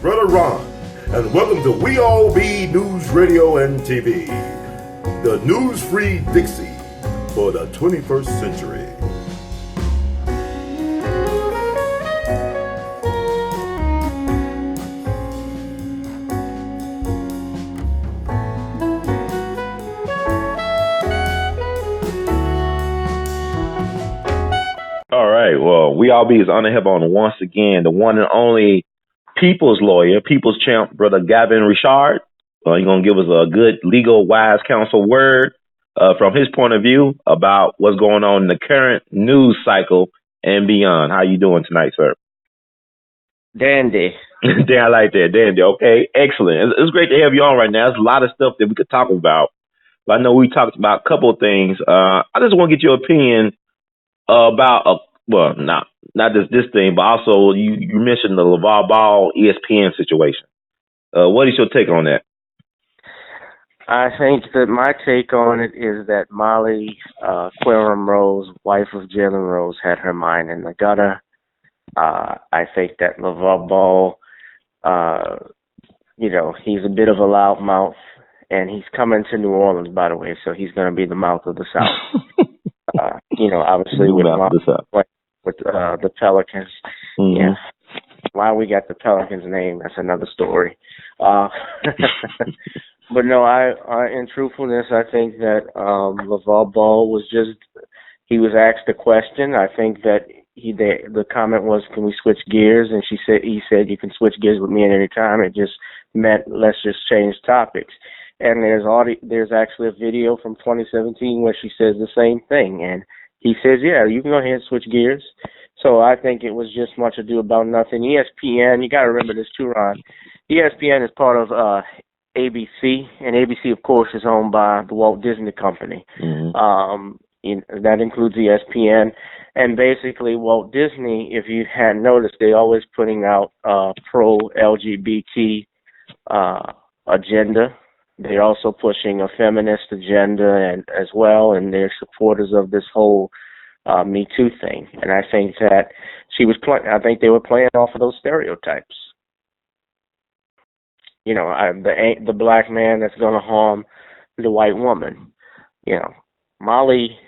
Brother Ron, and welcome to We All Be News Radio and TV, the news-free Dixie for the 21st century. All right. Well, We All Be is honored to have on once again the one and only people's lawyer, people's champ, Brother Gavin Richard. He's going to give us a good legal wise counsel word from his point of view about what's going on in the current news cycle and beyond. How you doing tonight, sir? Dandy. Dan, I like that. Dandy. Okay. Excellent. It's great to have you on right now. There's a lot of stuff that we could talk about. But I know we talked about a couple of things. I just want to get your opinion about not just this thing, but also you mentioned the Lavar Ball ESPN situation. What is your take on that? I think that my take on it is that Molly Quorum Rose, wife of Jalen Rose, had her mind in the gutter. I think that Lavar Ball, he's a bit of a loudmouth, and he's coming to New Orleans, by the way, so he's going to be the mouth of the South. Obviously with the Pelicans. Mm-hmm. Yeah. Why we got the Pelicans name, that's another story. But no, in truthfulness, I think that LaVar Ball he was asked a question. I think that the comment was, can we switch gears? And he said, you can switch gears with me at any time. It just meant, let's just change topics. And there's actually a video from 2017 where she says the same thing. And he says, yeah, you can go ahead and switch gears. So I think it was just much ado about nothing. ESPN, you got to remember this too, Ron. ESPN is part of ABC, and ABC, of course, is owned by the Walt Disney Company. Mm-hmm. That includes ESPN. And basically, Walt Disney, if you hadn't noticed, they always putting out pro-LGBT agenda. They're also pushing a feminist agenda as well, and they're supporters of this whole Me Too thing. And I think that I think they were playing off of those stereotypes. The black man that's going to harm the white woman. Molly,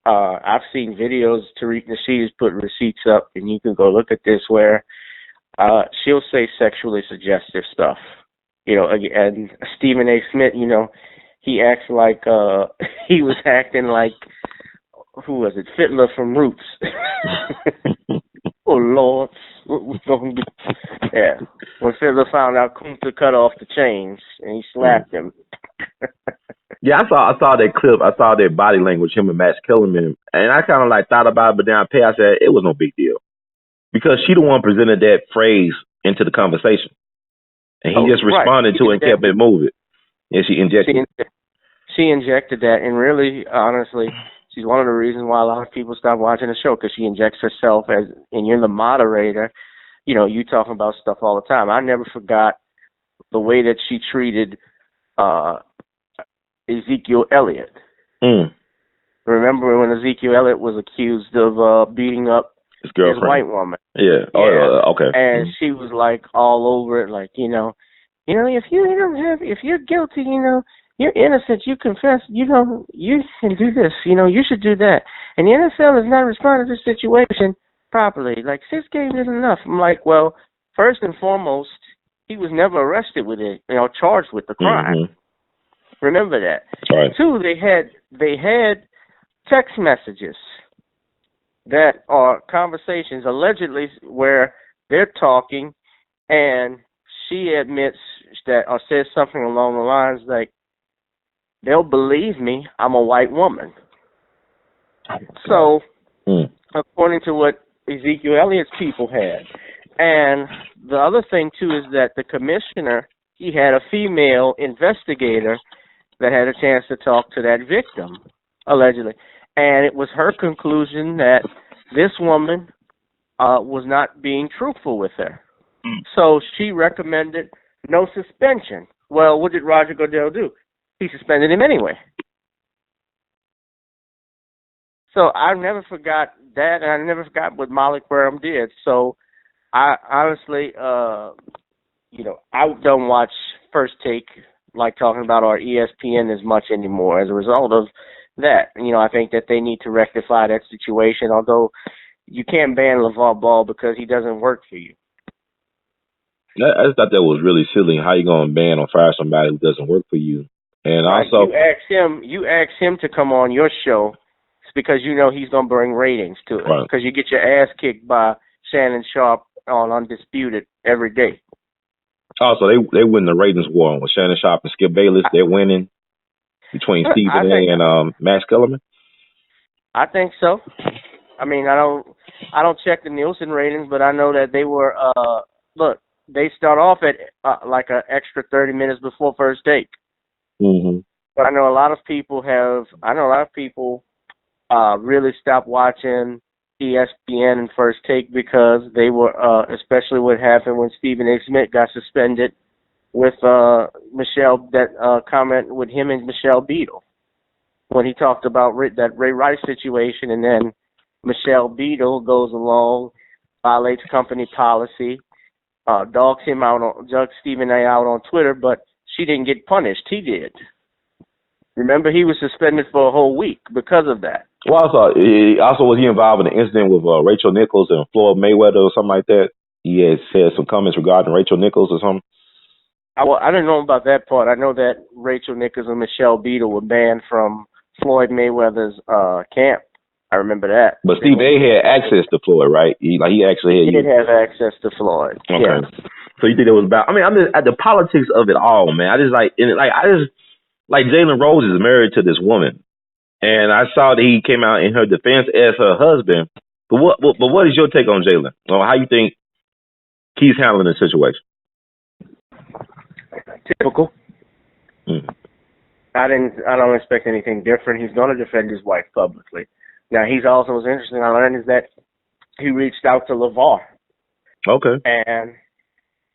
I've seen videos, Tariq Nasheed's put receipts up, and you can go look at this, where she'll say sexually suggestive stuff. And Stephen A. Smith, he acts like he was acting like, who was it? Fiddler from Roots. Oh Lord, what was going to be? Yeah, when Fiddler found out Kunta cut off the chains and he slapped him. Yeah, I saw that clip. I saw that body language, him and Max Kellerman, and I kind of thought about it, but then I said it was no big deal because she the one presented that phrase into the conversation. And he just responded to it and kept it moving. And she injected She injected that, and really, honestly, she's one of the reasons why a lot of people stop watching the show, because she injects herself and you're the moderator. You talking about stuff all the time. I never forgot the way that she treated Ezekiel Elliott. Mm. Remember when Ezekiel Elliott was accused of beating up his white woman? Yeah. Oh, okay. And she was like all over it, like, if you're guilty, you're innocent, you confess, you can do this, you should do that. And the NFL is not responding to this situation properly. Like, 6 games isn't enough. I'm like, well, first and foremost, he was never arrested with it, charged with the crime. Mm-hmm. Remember that. Right. 2, they had text messages that are conversations allegedly where they're talking, and she admits that or says something along the lines like, they'll believe me, I'm a white woman. So, according to what Ezekiel Elliott's people had. And the other thing, too, is that the commissioner, he had a female investigator that had a chance to talk to that victim, allegedly. And it was her conclusion that this woman was not being truthful with her. So she recommended no suspension. Well, what did Roger Goodell do? He suspended him anyway. So I never forgot that, and I never forgot what Molly Quorum did. So I honestly, I don't watch First Take like talking about our ESPN as much anymore as a result of that. I think that they need to rectify that situation, although you can't ban LaVar Ball because he doesn't work for you. I just thought that was really silly. How you gonna ban or fire somebody who doesn't work for you? And right. also, you ask him to come on your show because he's gonna bring ratings to it. right. Because you get your ass kicked by Shannon Sharp on Undisputed every day. Also, they win the ratings war with Shannon Sharp and Skip Bayless. They're winning between Stephen A. and Max Kellerman. I think so. I mean, I don't check the Nielsen ratings, but I know that they were. Look, they start off at like an extra 30 minutes before First Take. Mm-hmm. But I know a lot of people really stopped watching ESPN and First Take because they were, especially what happened when Stephen A. Smith got suspended with Michelle, that comment with him and Michelle Beadle when he talked about that Ray Rice situation, and then Michelle Beadle goes along, violates company policy, dogs Stephen A. out on Twitter, but she didn't get punished. He did. Remember, he was suspended for a whole week because of that. Well, also was he involved in an incident with Rachel Nichols and Floyd Mayweather or something like that? He had said some comments regarding Rachel Nichols or something. I didn't know about that part. I know that Rachel Nichols and Michelle Beadle were banned from Floyd Mayweather's camp. I remember that. But Steve A. had access to Floyd, right? He actually had. He did have access to Floyd. Okay. Yeah. So you think it was about? I mean, I'm just at the politics of it all, man. I just like Jalen Rose is married to this woman, and I saw that he came out in her defense as her husband. But what is your take on Jalen? Or how you think he's handling the situation? Typical. Mm. I don't expect anything different. He's going to defend his wife publicly. Now, what's interesting I learned is that he reached out to Lavar. Okay. And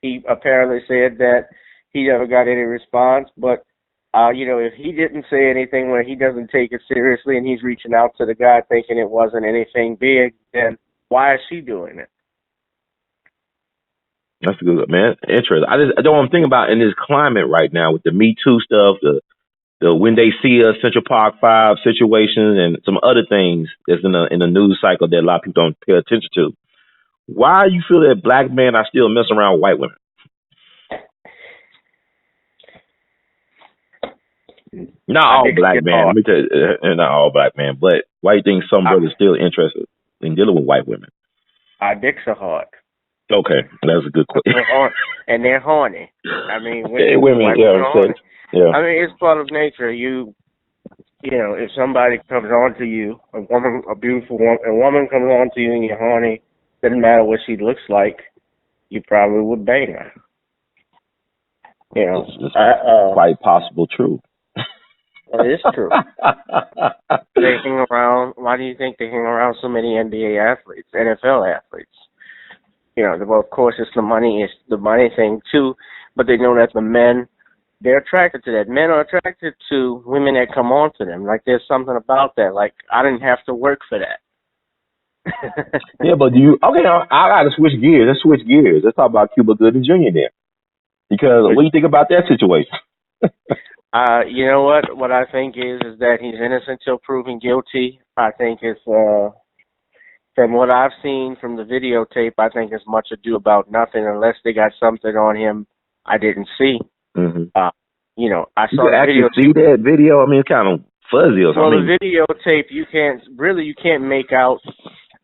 he apparently said that he never got any response, but if he didn't say anything where he doesn't take it seriously and he's reaching out to the guy thinking it wasn't anything big, then why is she doing it? That's good, man. Interesting. I don't want to think about in this climate right now with the Me Too stuff, the when they see us Central Park 5 situations and some other things that's in the news cycle that a lot of people don't pay attention to. Why you feel that black men are still messing around with white women? Not all black men. Let me tell you, not all black men, but why do you think some brothers still interested in dealing with white women? Our dicks are hard. Okay, that's a good question. And they're horny. I mean, women are horny. Yeah. I mean, it's part of nature. If somebody comes on to you, a beautiful woman, a woman comes on to you and you're horny, doesn't matter what she looks like, you probably would bang her. It's quite possible true. It is true. They hang around. Why do you think they hang around so many NBA athletes, NFL athletes? Well, of course, it's the money thing too, but they know that the men, they're attracted to that. Men are attracted to women that come on to them. Like, there's something about that. Like, I didn't have to work for that. Yeah, but I got to switch gears. Let's switch gears. Let's talk about Cuba Gooding Jr. there. Because what do you think about that situation? You know what? What I think is that he's innocent till proven guilty. I think it's, from what I've seen from the videotape, I think it's much ado about nothing unless they got something on him I didn't see. Mm-hmm. I saw the video. See that video? I mean, it's kind of fuzzy or something. Well, the videotape, you can't make out.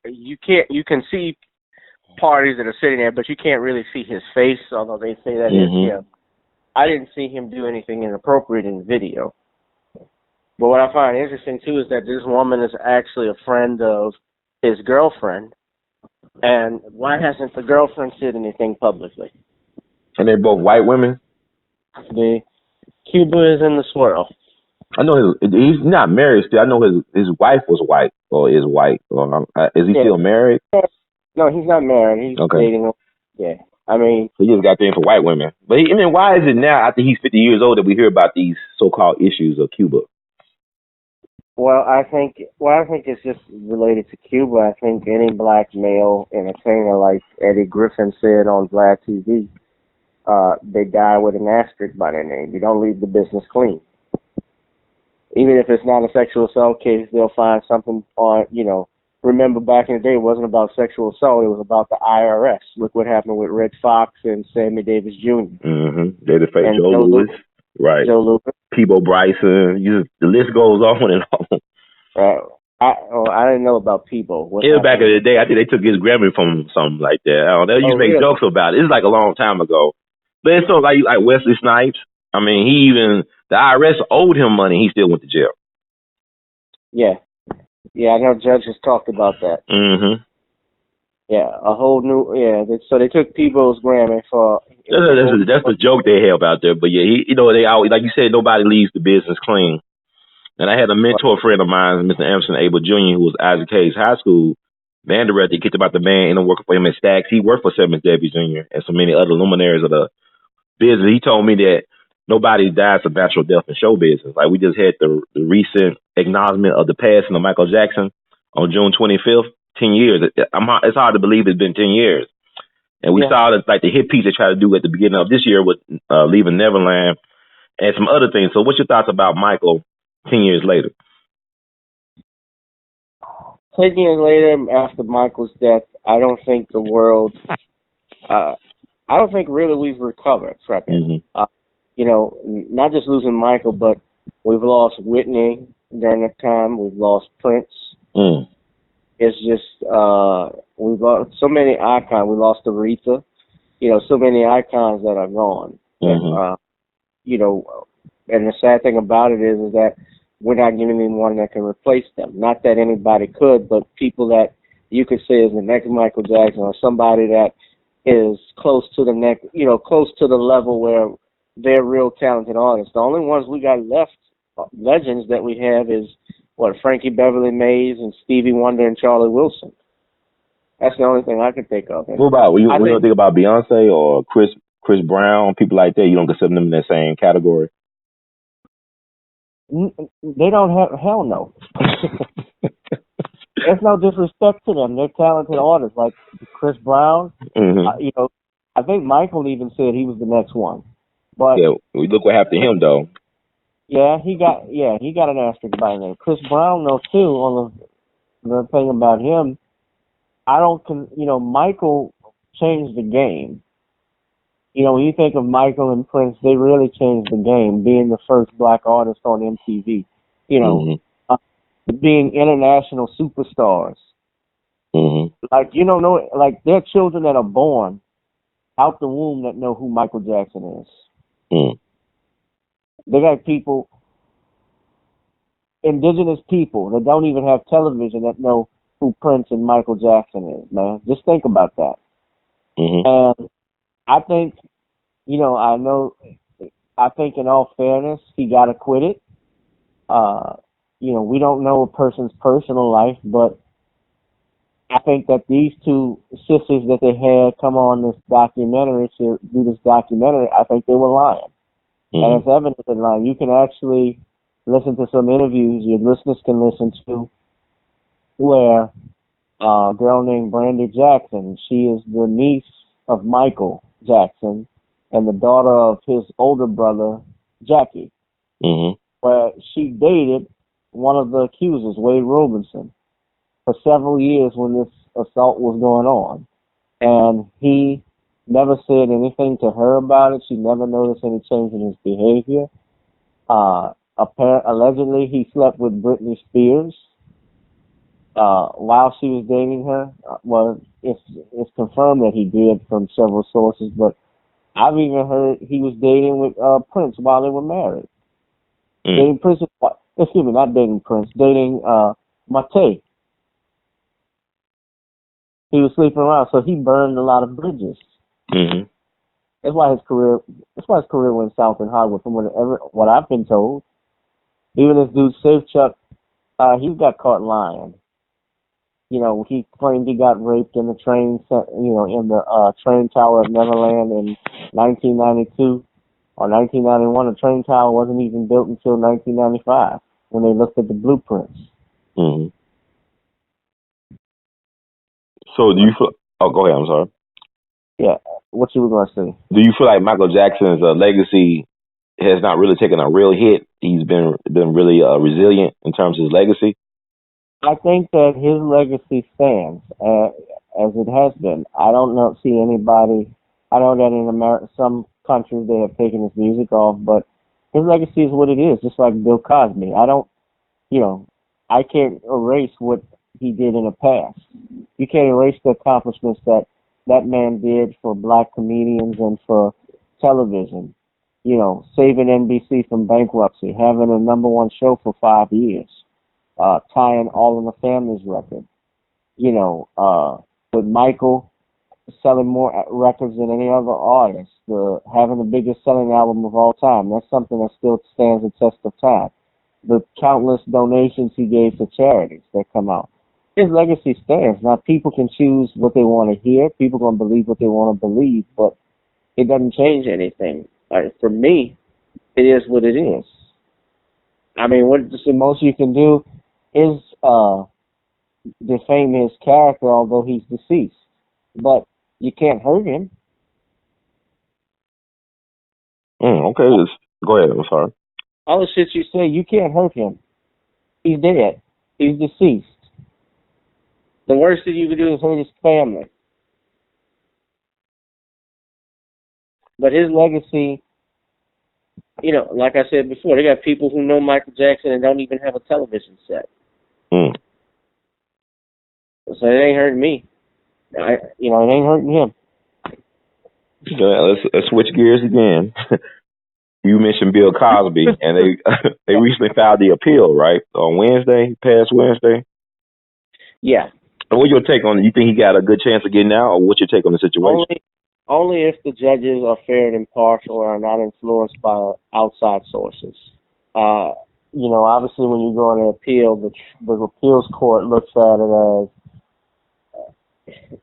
You can see parties that are sitting there, but you can't really see his face, although they say that is him. I didn't see him do anything inappropriate in the video. But what I find interesting, too, is that this woman is actually a friend of his girlfriend. And why hasn't the girlfriend said anything publicly? And they're both white women? Cuba is in the swirl. I know he's not married still. I know his wife was white or is white. Is he still married? No, he's not married. He's dating. Yeah. I mean, he just got there for white women. But why is it now after he's 50 years old that we hear about these so-called issues of Cuba? Well, I think it's just related to Cuba. I think any black male entertainer, like Eddie Griffin said on Vlad TV, they die with an asterisk by their name. You don't leave the business clean. Even if it's not a sexual assault case, they'll find something on, remember back in the day, it wasn't about sexual assault, it was about the IRS. Look what happened with Red Fox and Sammy Davis Jr. Mm-hmm. They defaced And Joe Louis. Right. Joe Louis. Peebo Bryson. The list goes on and on. I didn't know about Peebo. It was back in the day. I think they took his Grammy from something like that. They used to make really? jokes about it. It's like a long time ago. But it's sort of like Wesley Snipes. I mean, the IRS owed him money. He still went to jail. Yeah. Yeah, I know judges talked about that. Mm-hmm. Yeah, a whole new, so they took Peebo's Grammy for... That's the joke they have out there. But yeah, they always, like you said, nobody leaves the business clean. And I had a mentor friend of mine, Mr. Emerson A.L.L, who was Isaac Hayes High School band director. He kicked about the band and working for him at Stax. He worked for Simpson Jr. and so many other luminaries of the business. He told me that nobody dies a natural death in show business. Like we just had the recent acknowledgement of the passing of Michael Jackson on June 25th. 10 years. It's hard to believe it's been 10 years. And we saw that, like the hit piece they tried to do at the beginning of this year with Leaving Neverland and some other things. So what's your thoughts about Michael 10 years later? 10 years later, after Michael's death, I don't think the world, I don't think really we've recovered from it. Mm-hmm. Not just losing Michael, but we've lost Whitney during that time. We've lost Prince. Mm. It's just, we've lost so many icons. We lost Aretha. So many icons that are gone. Mm-hmm. And the sad thing about it is that we're not getting anyone that can replace them. Not that anybody could, but people that you could say is the next Michael Jackson or somebody that is close to the next, close to the level where they're real talented artists. The only ones we got left, legends that we have is, Frankie Beverly Mays and Stevie Wonder and Charlie Wilson. That's the only thing I can think of. What about, you don't think about Beyonce or Chris Brown, people like that? You don't consider them in that same category? They don't have, hell no. There's no disrespect to them. They're talented artists like Chris Brown. Mm-hmm. I think Michael even said he was the next one. But we look what happened to him though. Yeah, he got an asterisk by name. Chris Brown though too. On the thing about him, Michael changed the game. When you think of Michael and Prince, they really changed the game, being the first black artist on MTV. Being international superstars. Mm-hmm. Like there are children that are born out the womb that know who Michael Jackson is. Mm. They got people, indigenous people that don't even have television that know who Prince and Michael Jackson is, man. Just think about that. Mm-hmm. And I think, I think in all fairness, he got acquitted. We don't know a person's personal life, but I think that these two sisters that they had come on this documentary to do this documentary, I think they were lying. Mm-hmm. And it's evident in line. You can actually listen to some interviews your listeners can listen to where a girl named Brandy Jackson, she is the niece of Michael Jackson and the daughter of his older brother, Jackie. Mm-hmm. Where she dated one of the accusers, Wade Robinson, for several years when this assault was going on. And he never said anything to her about it. She never noticed any change in his behavior. Allegedly, he slept with Britney Spears while she was dating her. It's confirmed that he did from several sources, but I've even heard he was dating with Prince while they were married. Mm. Dating Prince, not dating Prince, dating Mate. He was sleeping around, so he burned a lot of bridges. Mm-hmm. That's why his career went south in Hollywood. From what I've been told, even this dude Safe Chuck, he got caught lying. He claimed he got raped in the train, in the train tower of Neverland in 1992 or 1991. The train tower wasn't even built until 1995 when they looked at the blueprints. Mm-hmm. So do you feel? Oh, go ahead. I'm sorry. Yeah. What you were going to say? Do you feel like Michael Jackson's legacy has not really taken a real hit? He's been really resilient in terms of his legacy. I think that his legacy stands as it has been. I don't see anybody. I know that in America, some countries they have taken his music off, but his legacy is what it is. Just like Bill Cosby. I can't erase what he did in the past. You can't erase the accomplishments that man did for black comedians and for television. Saving NBC from bankruptcy, having a #1 show for 5 years, tying All in the Family's record. With Michael selling more records than any other artist, having the biggest selling album of all time. That's something that still stands the test of time. The countless donations he gave to charities that come out. His legacy stands. Now, people can choose what they want to hear. People are going to believe what they want to believe, but it doesn't change anything. For me, it is what it is. I mean, what the most you can do is defame his character, although he's deceased. But you can't hurt him. Okay, go ahead. I'm sorry. All the shit you say, you can't hurt him. He's dead. He's deceased. The worst that you can do is hurt his family. But his legacy, like I said before, they got people who know Michael Jackson and don't even have a television set. So it ain't hurting me. It ain't hurting him. Yeah, let's switch gears again. You mentioned Bill Cosby, and they recently filed the appeal, right, on past Wednesday? Yeah. And what's your take on it? You think he got a good chance of getting out, or what's your take on the situation? Only if the judges are fair and impartial and are not influenced by outside sources. Obviously when you go on an appeal, the appeals court looks at it as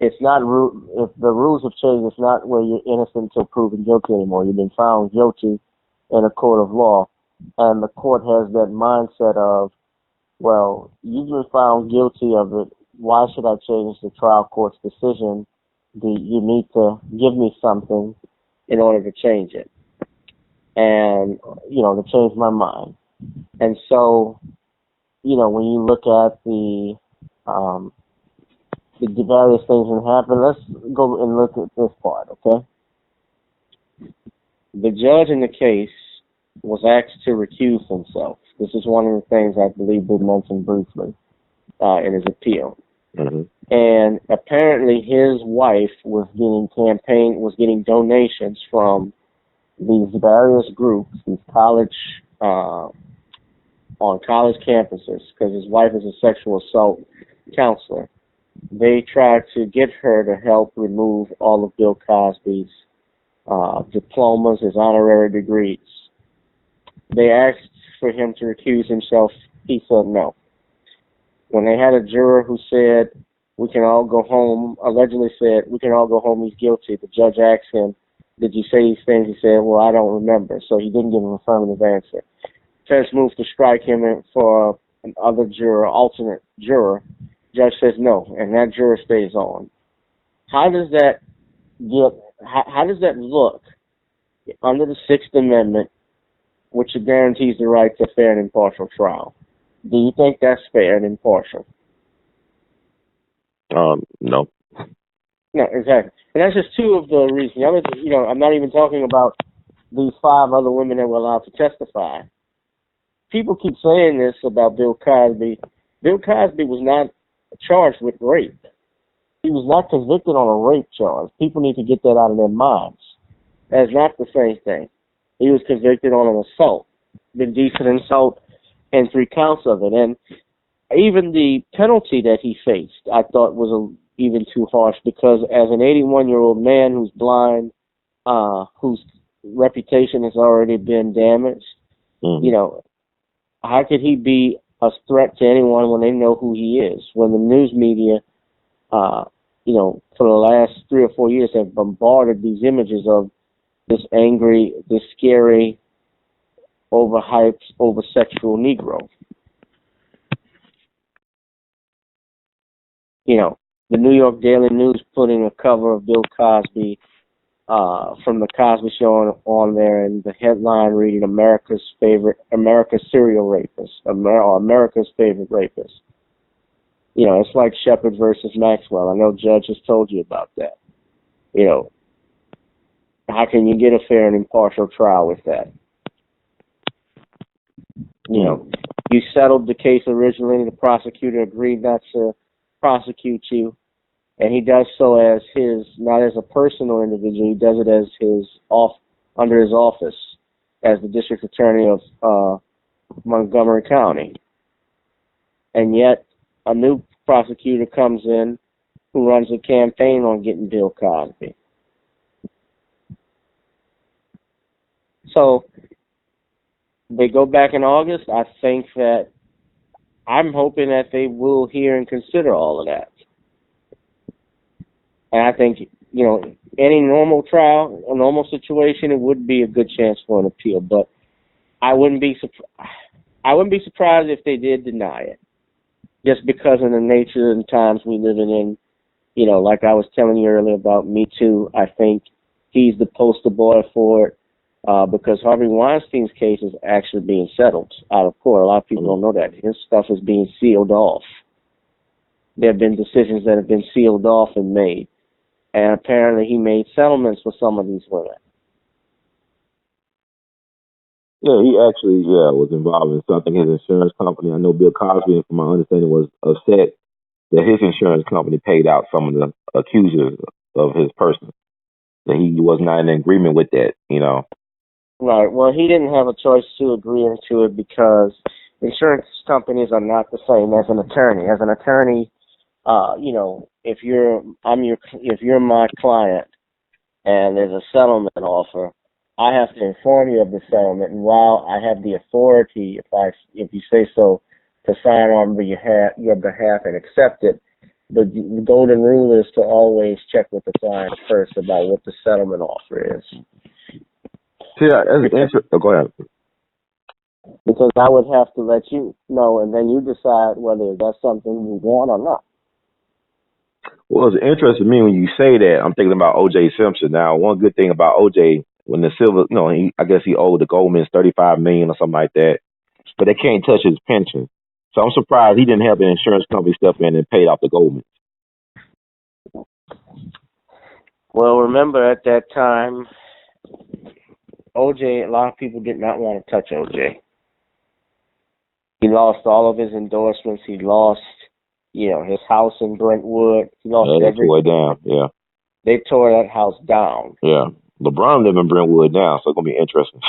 if the rules have changed, it's not where you're innocent until proven guilty anymore. You've been found guilty in a court of law, and the court has that mindset of, well, you've been found guilty of it. Why should I change the trial court's decision? You need to give me something in order to change it, and to change my mind. And so, when you look at the various things that happen, let's go and look at this part, okay? The judge in the case was asked to recuse himself. This is one of the things I believe they mentioned briefly in his appeal. Mm-hmm. And apparently his wife was getting donations from these various groups, these college, on college campuses, because his wife is a sexual assault counselor. They tried to get her to help remove all of Bill Cosby's diplomas, his honorary degrees. They asked for him to recuse himself. He said no. When they had a juror who said, we can all go home, allegedly said, we can all go home, he's guilty, the judge asked him, did you say these things? He said, well, I don't remember. So he didn't give an affirmative answer. Judge moved to strike him for another juror, alternate juror. Judge says no, and that juror stays on. How does that look under the Sixth Amendment, which guarantees the right to fair and impartial trial? Do you think that's fair and impartial? No. No, exactly. And that's just two of the reasons. I'm not even talking about these 5 other women that were allowed to testify. People keep saying this about Bill Cosby. Bill Cosby was not charged with rape. He was not convicted on a rape charge. People need to get that out of their minds. That's not the same thing. He was convicted on an assault, indecent assault, and 3 counts of it. And even the penalty that he faced, I thought was even too harsh, because as an 81-year-old man who's blind, whose reputation has already been damaged, how could he be a threat to anyone when they know who he is? When the news media, for the last 3 or 4 years have bombarded these images of this angry, this scary, overhyped, oversexual Negro. the New York Daily News putting a cover of Bill Cosby from the Cosby Show on there, and the headline reading America's serial rapist, America's favorite rapist. You know, it's like Shepard versus Maxwell. I know Judge has told you about that. You know, how can you get a fair and impartial trial with that? You know, you settled the case originally. The prosecutor agreed not to prosecute you, and he does so as not as a personal individual. He does it as under his office as the district attorney of Montgomery County. And yet, a new prosecutor comes in who runs a campaign on getting Bill Cosby. So they go back in August. I think that I'm hoping that they will hear and consider all of that. And I think, you know, any normal trial, a normal situation, it would be a good chance for an appeal. But I wouldn't be surprised if they did deny it, just because of the nature and times we live in. You know, like I was telling you earlier about Me Too, I think he's the poster boy for it. Because Harvey Weinstein's case is actually being settled out of court. A lot of people don't know that. His stuff is being sealed off. There have been decisions that have been sealed off and made. And apparently he made settlements with some of these women. Yeah, he actually, was involved in something. His insurance company, I know Bill Cosby, from my understanding, was upset that his insurance company paid out some of the accusers of his person. That he was not in agreement with that, you know. Right. Well, he didn't have a choice to agree to it because insurance companies are not the same as an attorney. As an attorney, you know, if you're my client and there's a settlement offer, I have to inform you of the settlement. And while I have the authority, if you say so, to sign on your behalf and accept it, the golden rule is to always check with the client first about what the settlement offer is. Yeah, that's interesting. Oh, go ahead. Because I would have to let you know, and then you decide whether that's something you want or not. Well, it's interesting to me when you say that. I'm thinking about O.J. Simpson. Now, one good thing about O.J., when the silver, I guess he owed the Goldmans $35 million or something like that, but they can't touch his pension. So I'm surprised he didn't have an insurance company step in and paid off the Goldmans. Well, remember at that time, O.J., a lot of people did not want to touch O.J. He lost all of his endorsements. He lost, his house in Brentwood. He lost everything. They tore it down, yeah. They tore that house down. Yeah. LeBron lives in Brentwood now, so it's going to be interesting.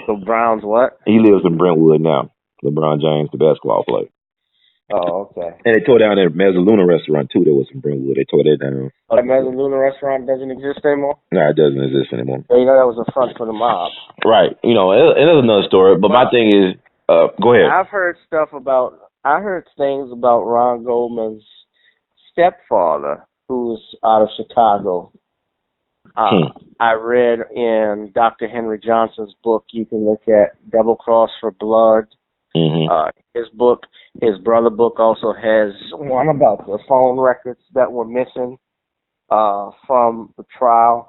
LeBron's what? He lives in Brentwood now. LeBron James, the basketball player. Oh, okay. And they tore down that Mezzaluna restaurant, too, that was in Brentwood. They tore that down. Oh, the Mezzaluna restaurant doesn't exist anymore? No, it doesn't exist anymore. So, that was a front for the mob. Right. It is another story, but my thing is, go ahead. I heard things about Ron Goldman's stepfather, who's out of Chicago. I read in Dr. Henry Johnson's book, you can look at Double Cross for Blood. Mm-hmm. His brother book also has one about the phone records that were missing from the trial.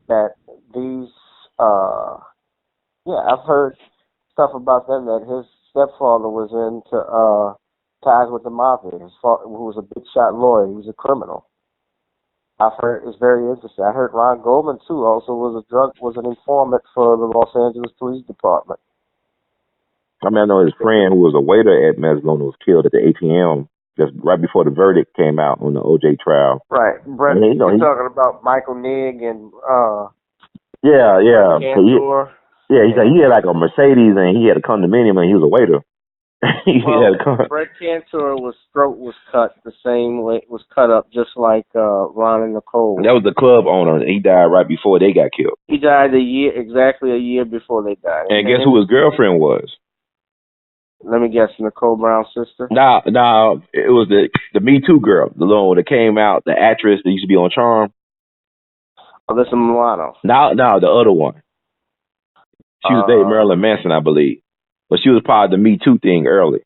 That these, I've heard stuff about them that his stepfather was into ties with the mafia. His father, who was a big shot lawyer, he was a criminal. I've heard it's very interesting. I heard Ron Goldman too also was an informant for the Los Angeles Police Department. I know his friend who was a waiter at Mezzaluna was killed at the ATM just right before the verdict came out on the OJ trial. Right. Brett, you're talking about Michael Nigg and Yeah. Cantor. He said he had like a Mercedes and he had a condominium and he was a waiter. Brett Cantor's throat was cut the same way, was cut up just like Ron and Nicole. That was the club owner. He died right before they got killed. He died exactly a year before they died. And guess who his girlfriend was? Let me guess, Nicole Brown's sister? No, it was the Me Too girl, the little one that came out, the actress that used to be on Charm. Alyssa Milano. No, the other one. She was dating Marilyn Manson, I believe. But she was part of the Me Too thing early.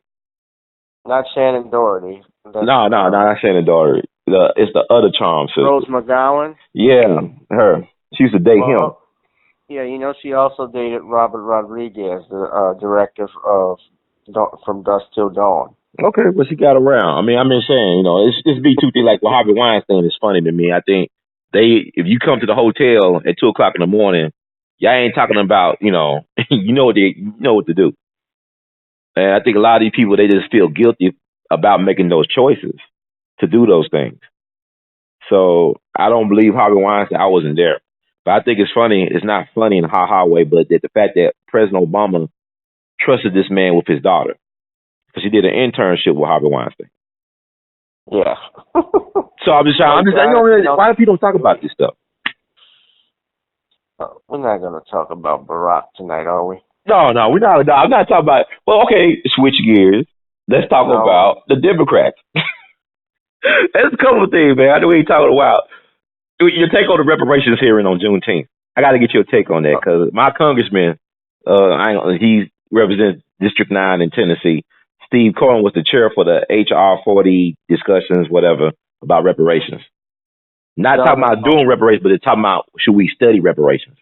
Not Shannon Doherty. No, not Shannon Doherty. it's the other Charm sister. Rose McGowan. Yeah, her. She used to date him. Yeah, she also dated Robert Rodriguez, the director of From Dusk Till Dawn. Okay, well, she got around. I mean, I'm just saying, it's be two things. Like with Harvey Weinstein is funny to me. I think if you come to the hotel at 2:00 in the morning, y'all ain't talking about, you know what to do. And I think a lot of these people, they just feel guilty about making those choices to do those things. So I don't believe Harvey Weinstein. I wasn't there, but I think it's funny. It's not funny in a ha-ha way, but that the fact that President Obama trusted this man with his daughter because he did an internship with Harvey Weinstein. Yeah. So I'm just trying. Why do people don't talk about this stuff? We're not going to talk about Barack tonight, are we? No, we're not. No, I'm not talking about. Well, okay, switch gears. Let's talk about the Democrats. There's a couple of things, man. I know we ain't talking about your take on the reparations hearing on Juneteenth. I got to get your take on that because my congressman, he represents District 9 in Tennessee. Steve Cohen was the chair for the HR 40 discussions, whatever, about reparations. Not talking about doing reparations, but they're talking about should we study reparations.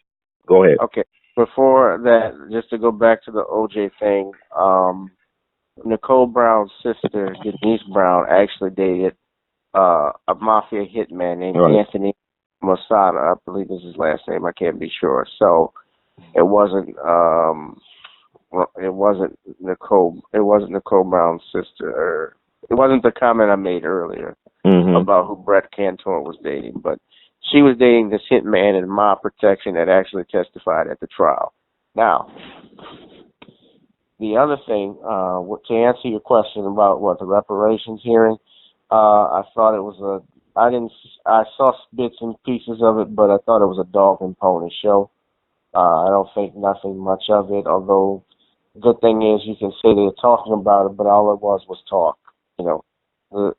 Go ahead. Okay. Before that, just to go back to the OJ thing, Nicole Brown's sister, Denise Brown, actually dated a mafia hitman named Anthony Masada. I believe is his last name. I can't be sure. So it wasn't Nicole. It wasn't Nicole Brown's sister. It wasn't the comment I made earlier about who Brett Cantor was dating, but she was dating this hitman in mob protection that actually testified at the trial. Now, the other thing, to answer your question about the reparations hearing, I thought it was I saw bits and pieces of it, but I thought it was a dog and pony show. I don't think nothing much of it, although the good thing is you can say they're talking about it, but all it was talk.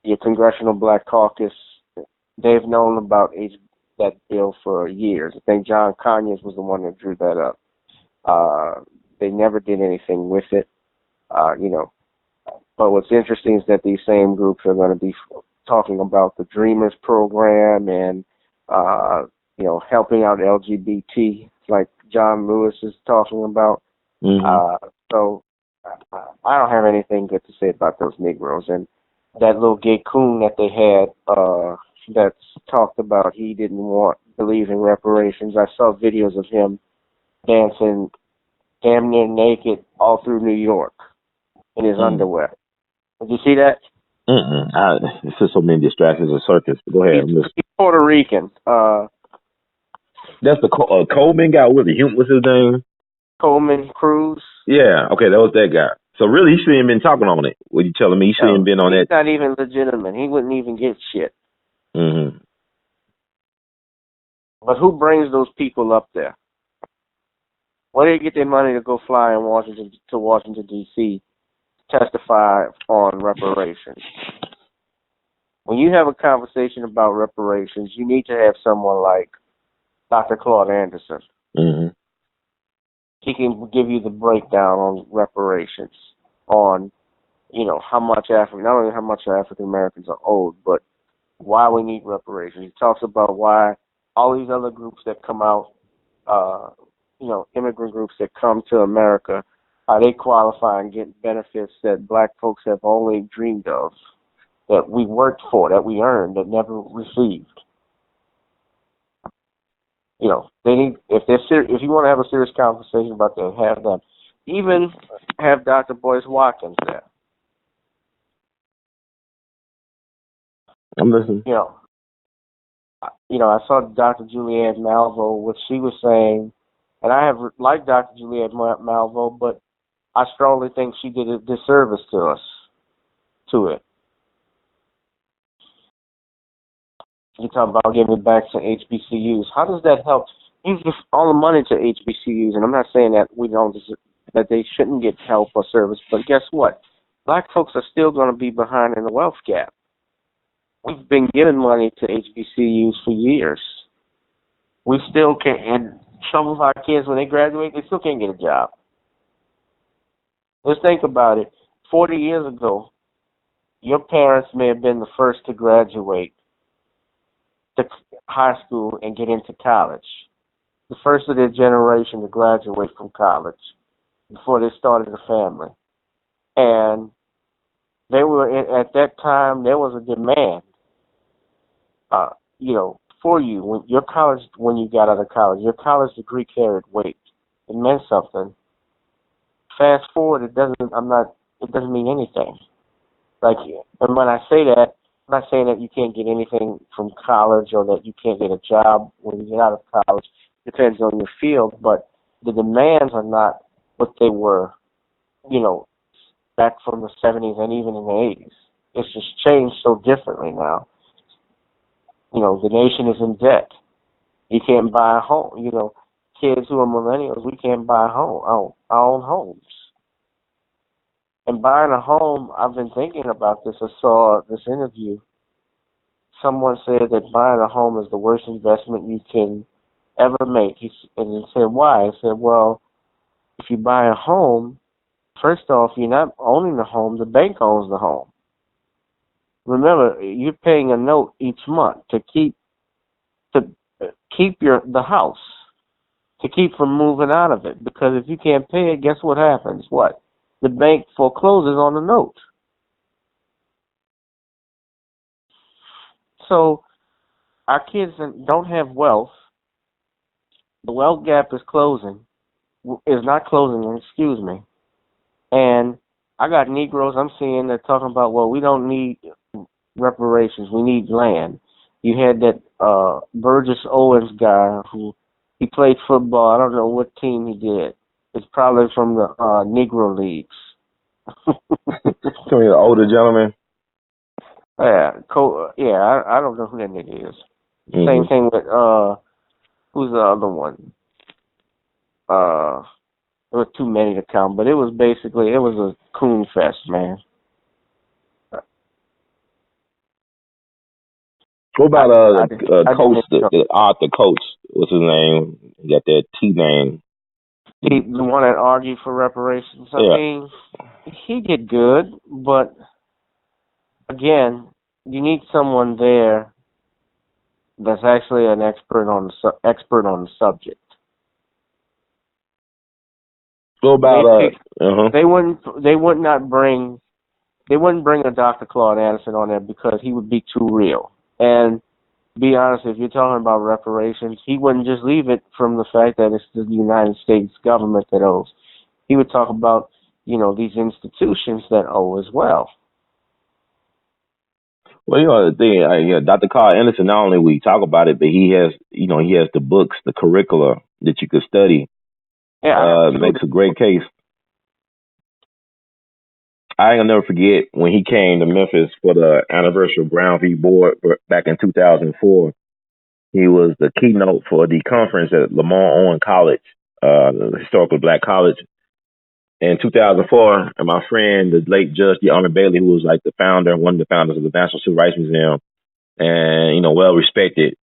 Your Congressional Black Caucus, they've known about that bill for years. I think John Conyers was the one that drew that up. They never did anything with it, But what's interesting is that these same groups are going to be talking about the Dreamers program and, helping out LGBT, like John Lewis is talking about. So I don't have anything good to say about those Negroes. And that little gay coon that they had that's talked about he didn't believe in reparations. I saw videos of him dancing damn near naked all through New York in his underwear. Did you see that? It's just so many distractions and circus. Go ahead. He's Puerto Rican. That's the Coleman guy. What's his name? Coleman Cruz. Yeah. Okay, that was that guy. So really, he shouldn't have been talking on it. What you telling me? He shouldn't have been on that. He's not even legitimate. He wouldn't even get shit. But who brings those people up there? Where do they get their money to go fly in Washington, D.C., testify on reparations? When you have a conversation about reparations, you need to have someone like Dr. Claude Anderson. He can give you the breakdown on reparations, on, how much not only how much African Americans are owed, but why we need reparations. He talks about why all these other groups that come out, immigrant groups that come to America, how they qualify and get benefits that black folks have only dreamed of, that we worked for, that we earned, that never received. They need, if you want to have a serious conversation about that, have them. Even have Dr. Boyce Watkins there. I'm listening. I saw Dr. Julianne Malveaux, what she was saying, and I have liked Dr. Julianne Malveaux, but I strongly think she did a disservice to it. You talk about giving back to HBCUs. How does that help? You give all the money to HBCUs, and I'm not saying that that they shouldn't get help or service, but guess what? Black folks are still going to be behind in the wealth gap. We've been giving money to HBCUs for years. We still can't, and some of our kids, when they graduate, they still can't get a job. Let's think about it. 40 years ago, your parents may have been the first to graduate to high school and get into college. The first of their generation to graduate from college before they started a family. And they were, at that time, there was a demand, for you. When you got out of college, your college degree carried weight. It meant something. Fast forward, it doesn't mean anything. And when I say that, I'm not saying that you can't get anything from college or that you can't get a job when you get out of college. Depends on your field, but the demands are not what they were, back from the 70s and even in the 80s. It's just changed so differently now. The nation is in debt. You can't buy a home. Kids who are millennials, we can't buy our own homes. And buying a home, I've been thinking about this. I saw this interview. Someone said that buying a home is the worst investment you can ever make. And he said, why? He said, well, if you buy a home, first off, you're not owning the home. The bank owns the home. Remember, you're paying a note each month to keep the house, to keep from moving out of it. Because if you can't pay it, guess what happens? What? The bank forecloses on the note. So our kids don't have wealth. The wealth gap is not closing, excuse me. And I got Negroes I'm seeing that talking about, well, we don't need reparations, we need land. You had that Burgess Owens guy who he played football. I don't know what team he did. It's probably from the Negro leagues. Some of the older gentlemen. Yeah, I don't know who that nigga is. Mm-hmm. Same thing with who's the other one? There was too many to count, but it was a coon fest, man. What about coach, the coach? What's his name? He got that T name. The one that argued for reparations. I mean, he did good, but again, you need someone there that's actually an expert on the subject. What about they wouldn't bring a Dr. Claude Anderson on there because he would be too real. And to be honest, if you're talking about reparations, he wouldn't just leave it from the fact that it's the United States government that owes. He would talk about, these institutions that owe as well. Well, the thing, Dr. Claude Anderson, not only we talk about it, but he has the books, the curricula that you could study. Yeah, makes a great case. I ain't gonna never forget when he came to Memphis for the anniversary of Brown v. Board back in 2004. He was the keynote for the conference at Lamar Owen College, the historical black college. In 2004, and my friend, the late Judge Army Bailey, who was like one of the founders of the National Civil Rights Museum, and well-respected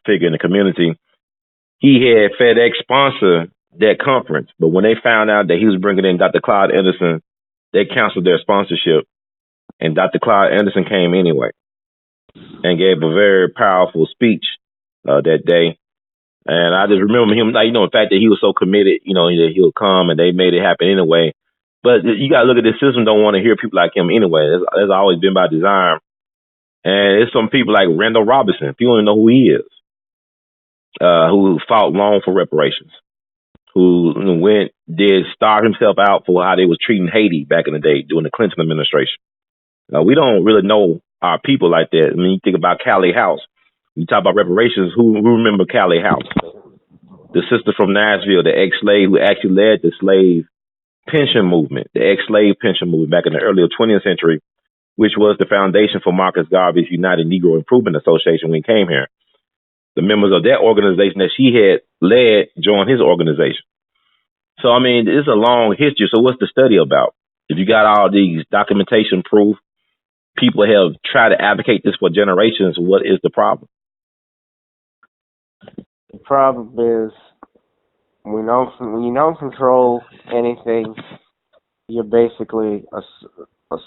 figure in the community, he had FedEx sponsor that conference. But when they found out that he was bringing in Dr. Claude Anderson, they canceled their sponsorship, and Dr. Claude Anderson came anyway and gave a very powerful speech that day. And I just remember him, the fact that he was so committed, that he'll come, and they made it happen anyway. But you got to look at this system, don't want to hear people like him anyway. That's always been by design. And it's some people like Randall Robinson, if you don't even know who he is, who fought long for reparations, who starved himself out for how they was treating Haiti back in the day during the Clinton administration. We don't really know our people like that. I mean, you think about Callie House. You talk about reparations, who remember Callie House? The sister from Nashville, the ex-slave who actually led the slave pension movement, the ex-slave pension movement back in the early 20th century, which was the foundation for Marcus Garvey's United Negro Improvement Association when he came here. The members of that organization that she had led joined his organization. So, I mean, it's a long history. So what's the study about? If you got all these documentation proof, people have tried to advocate this for generations, what is the problem? The problem is when you don't control anything, you're basically a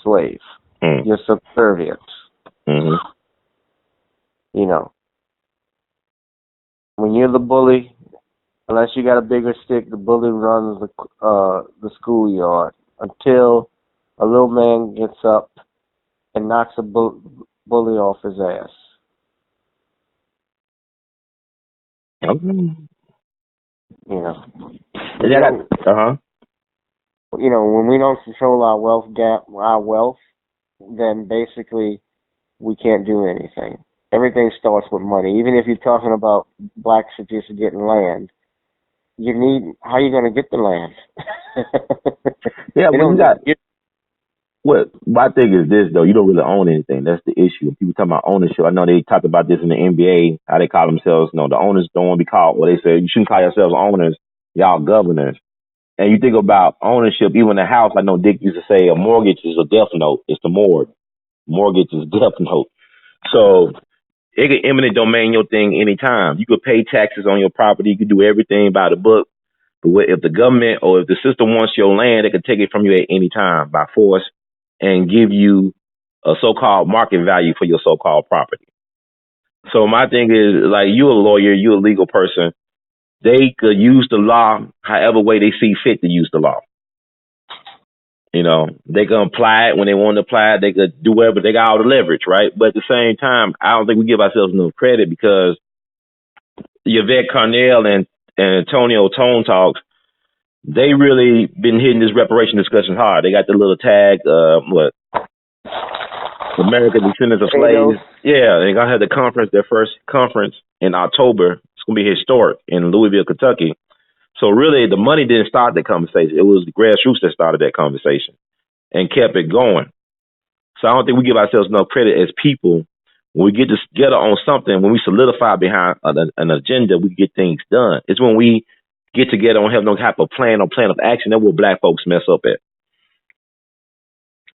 slave. You're subservient. Mm-hmm. when you're the bully, unless you got a bigger stick, the bully runs the schoolyard until a little man gets up and knocks a bully off his ass. Okay. You know. You know, when we don't control our wealth, then basically we can't do anything. Everything starts with money. Even if you're talking about blacks just getting land, how are you going to get the land? Yeah, my thing is this though, you don't really own anything. That's the issue. People talking about ownership. I know they talked about this in the NBA, how they call themselves, the owners don't want to be called. Well, they say you shouldn't call yourselves owners, y'all governors. And you think about ownership, even a house, I know Dick used to say a mortgage is a death note. It's the MOOR. Mortgage is death note. So it could eminent domain your thing anytime. You could pay taxes on your property. You could do everything by the book. But if the government or if the system wants your land, they could take it from you at any time by force and give you a so-called market value for your so-called property. So my thing is, like, you're a lawyer, you're a legal person. They could use the law however way they see fit to use the law. You know, they can apply it when they want to apply it. They could do whatever. They got all the leverage, right? But at the same time, I don't think we give ourselves enough credit because Yvette Carnell and Antonio Tone Talks, they really been hitting this reparation discussion hard. They got the little tag, American Descendants of Slaves. Yeah, they're gonna have their first conference in October. It's gonna be historic in Louisville, Kentucky. So really, the money didn't start that conversation. It was the Grassroots that started that conversation and kept it going. So I don't think we give ourselves enough credit as people. When we get together on something, when we solidify behind an agenda, we get things done. It's when we get together and have no type of plan or plan of action, that's where black folks mess up at.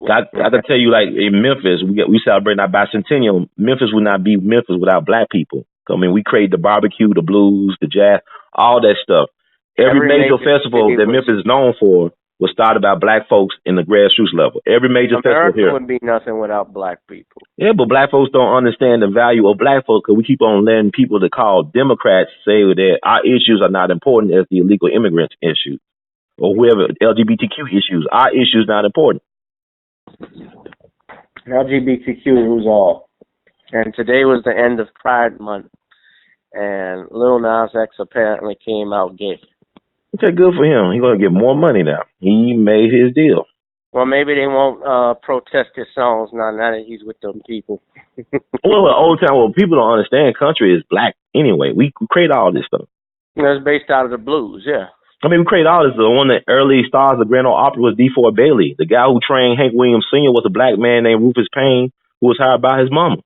I can tell you, like in Memphis, we celebrate our bicentennial. Memphis would not be Memphis without black people. I mean, we create the barbecue, the blues, the jazz, all that stuff. Every major festival that Memphis is known for was started by black folks in the grassroots level. Every major festival here. America would be nothing without black people. Yeah, but black folks don't understand the value of black folks because we keep on letting people that call Democrats say that our issues are not important as the illegal immigrants issue or whoever LGBTQ issues. Our issues not important. LGBTQ rules all. And today was the end of Pride Month, and Lil Nas X apparently came out gay. Okay, good for him. He's going to get more money now. He made his deal. Well, maybe they won't protest his songs now that he's with them people. Well, people don't understand country is black anyway. We create all this stuff. It's based out of the blues, yeah. I mean, we create all this. The one that early stars of Grand Ole Opry was D4 Bailey. The guy who trained Hank Williams Sr. was a black man named Rufus Payne, who was hired by his mama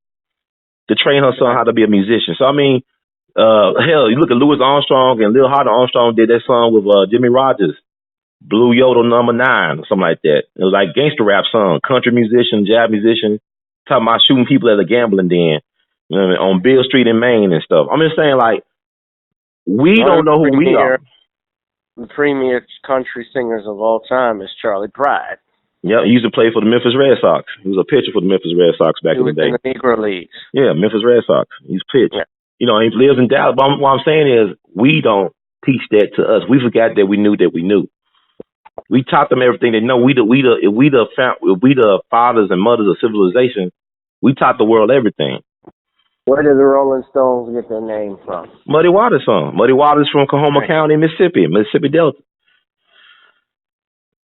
to train her son how to be a musician. So, I mean, hell, you look at Louis Armstrong and Lil Hardy Armstrong did that song with Jimmy Rogers, Blue Yodel #9 or something like that. It was like gangster rap song, country musician, jazz musician, talking about shooting people at a gambling den, you know what I mean, on Bill Street in Maine and stuff. I'm just saying, like, we don't know who we are. The premier country singers of all time is Charlie Pride. Yeah, he used to play for the Memphis Red Sox. He was a pitcher for the Memphis Red Sox back in the day. In the Negro Leagues. Yeah, Memphis Red Sox. He's pitched. Yeah. You know, he lives in Dallas. But what I'm saying is, we don't teach that to us. We forgot that we knew that we knew. We taught them everything they know. We the fathers and mothers of civilization. We taught the world everything. Where did the Rolling Stones get their name from? Muddy Waters song. Muddy Waters from Coahoma County, Mississippi Delta.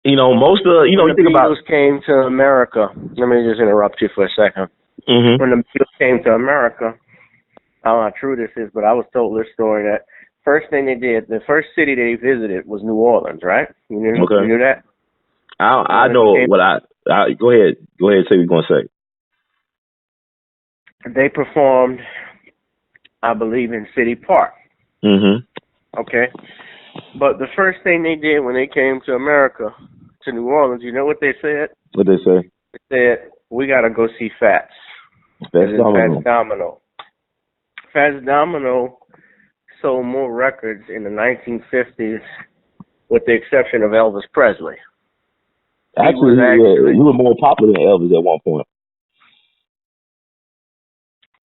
You know, most of you think about. When the Beatles came to America, let me just interrupt you for a second. Mm-hmm. When the Beatles came to America, I don't know how true this is, but I was told this story that first thing they did, the first city they visited was New Orleans, right? You knew that? I know what I go ahead. Go ahead and say what you're going to say. They performed, I believe, in City Park. Mm-hmm. Okay. But the first thing they did when they came to America, to New Orleans, you know what they said? What they say? They said, we got to go see Fats. Fats Domino. Fats Domino sold more records in the 1950s, with the exception of Elvis Presley. Actually, he was more popular than Elvis at one point.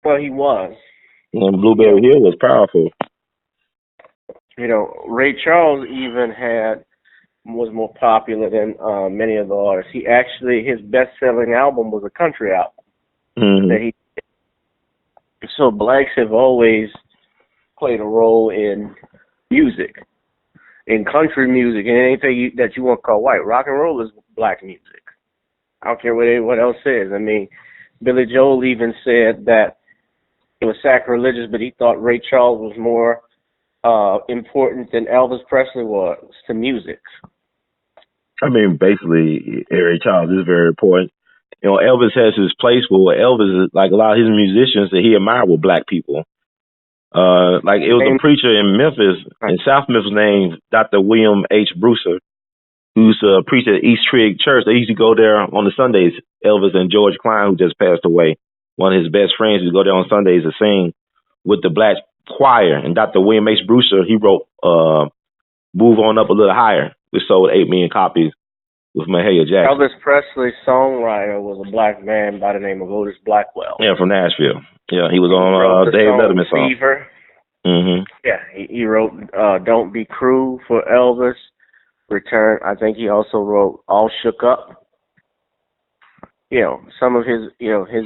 Well, he was. And Blueberry Hill was powerful. Ray Charles even was more popular than many of the artists. His best-selling album was a country album. Mm-hmm. So blacks have always played a role in music, in country music, and anything that you want to call white. Rock and roll is black music. I don't care what anyone else says. I mean, Billy Joel even said that it was sacrilegious, but he thought Ray Charles was more important than Elvis Presley was to music. I mean, basically, Ray Charles is very important. Elvis has his place where Elvis is like a lot of his musicians that he admired were black people. Like it was a preacher in Memphis, in South Memphis, named Dr. William H. Brewster, who's a preacher at East Trigg Church. They used to go there on the Sundays. Elvis and George Klein, who just passed away, one of his best friends, used to go there on Sundays to sing with the black choir. And Dr. William H. Brewster, he wrote "Move On Up a Little Higher," which sold 8 million copies with Mahalia Jackson. Elvis Presley's songwriter was a black man by the name of Otis Blackwell. Yeah, from Nashville. Yeah, he was on Dave Letterman's song. Fever. Mm-hmm. Yeah, he wrote "Don't Be Cruel" for Elvis. Return. I think he also wrote "All Shook Up." Some of his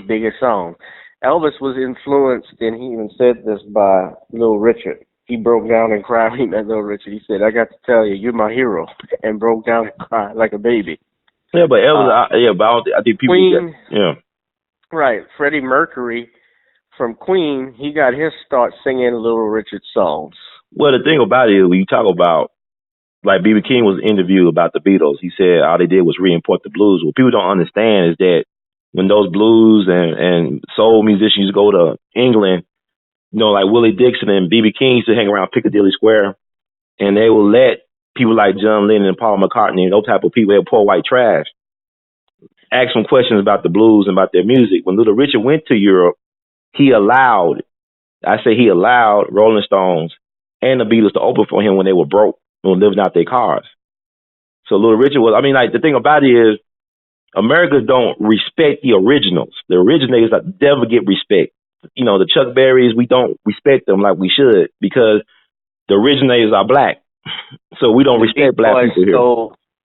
biggest songs. Elvis was influenced, and he even said this, by Little Richard. He broke down and cried when he met Little Richard. He said, "I got to tell you, you're my hero," and broke down and cried like a baby. Yeah, but Elvis, I think people Queen, yeah. Right. Freddie Mercury from Queen, he got his start singing Little Richard songs. Well, the thing about it is, when you talk about, like B.B. King was interviewed about the Beatles, he said all they did was re-import the blues. What people don't understand is that when those blues and soul musicians go to England, like Willie Dixon and B.B. King used to hang around Piccadilly Square, and they will let people like John Lennon and Paul McCartney and those type of people, that poor white trash, ask them questions about the blues and about their music. When Little Richard went to Europe, he allowed Rolling Stones and the Beatles to open for him when they were broke and living out their cars. So Little Richard was, the thing about it is, Americans don't respect the originals. The originators never get respect. The Chuck Berrys, we don't respect them like we should, because the originators are black. So we don't respect black people here.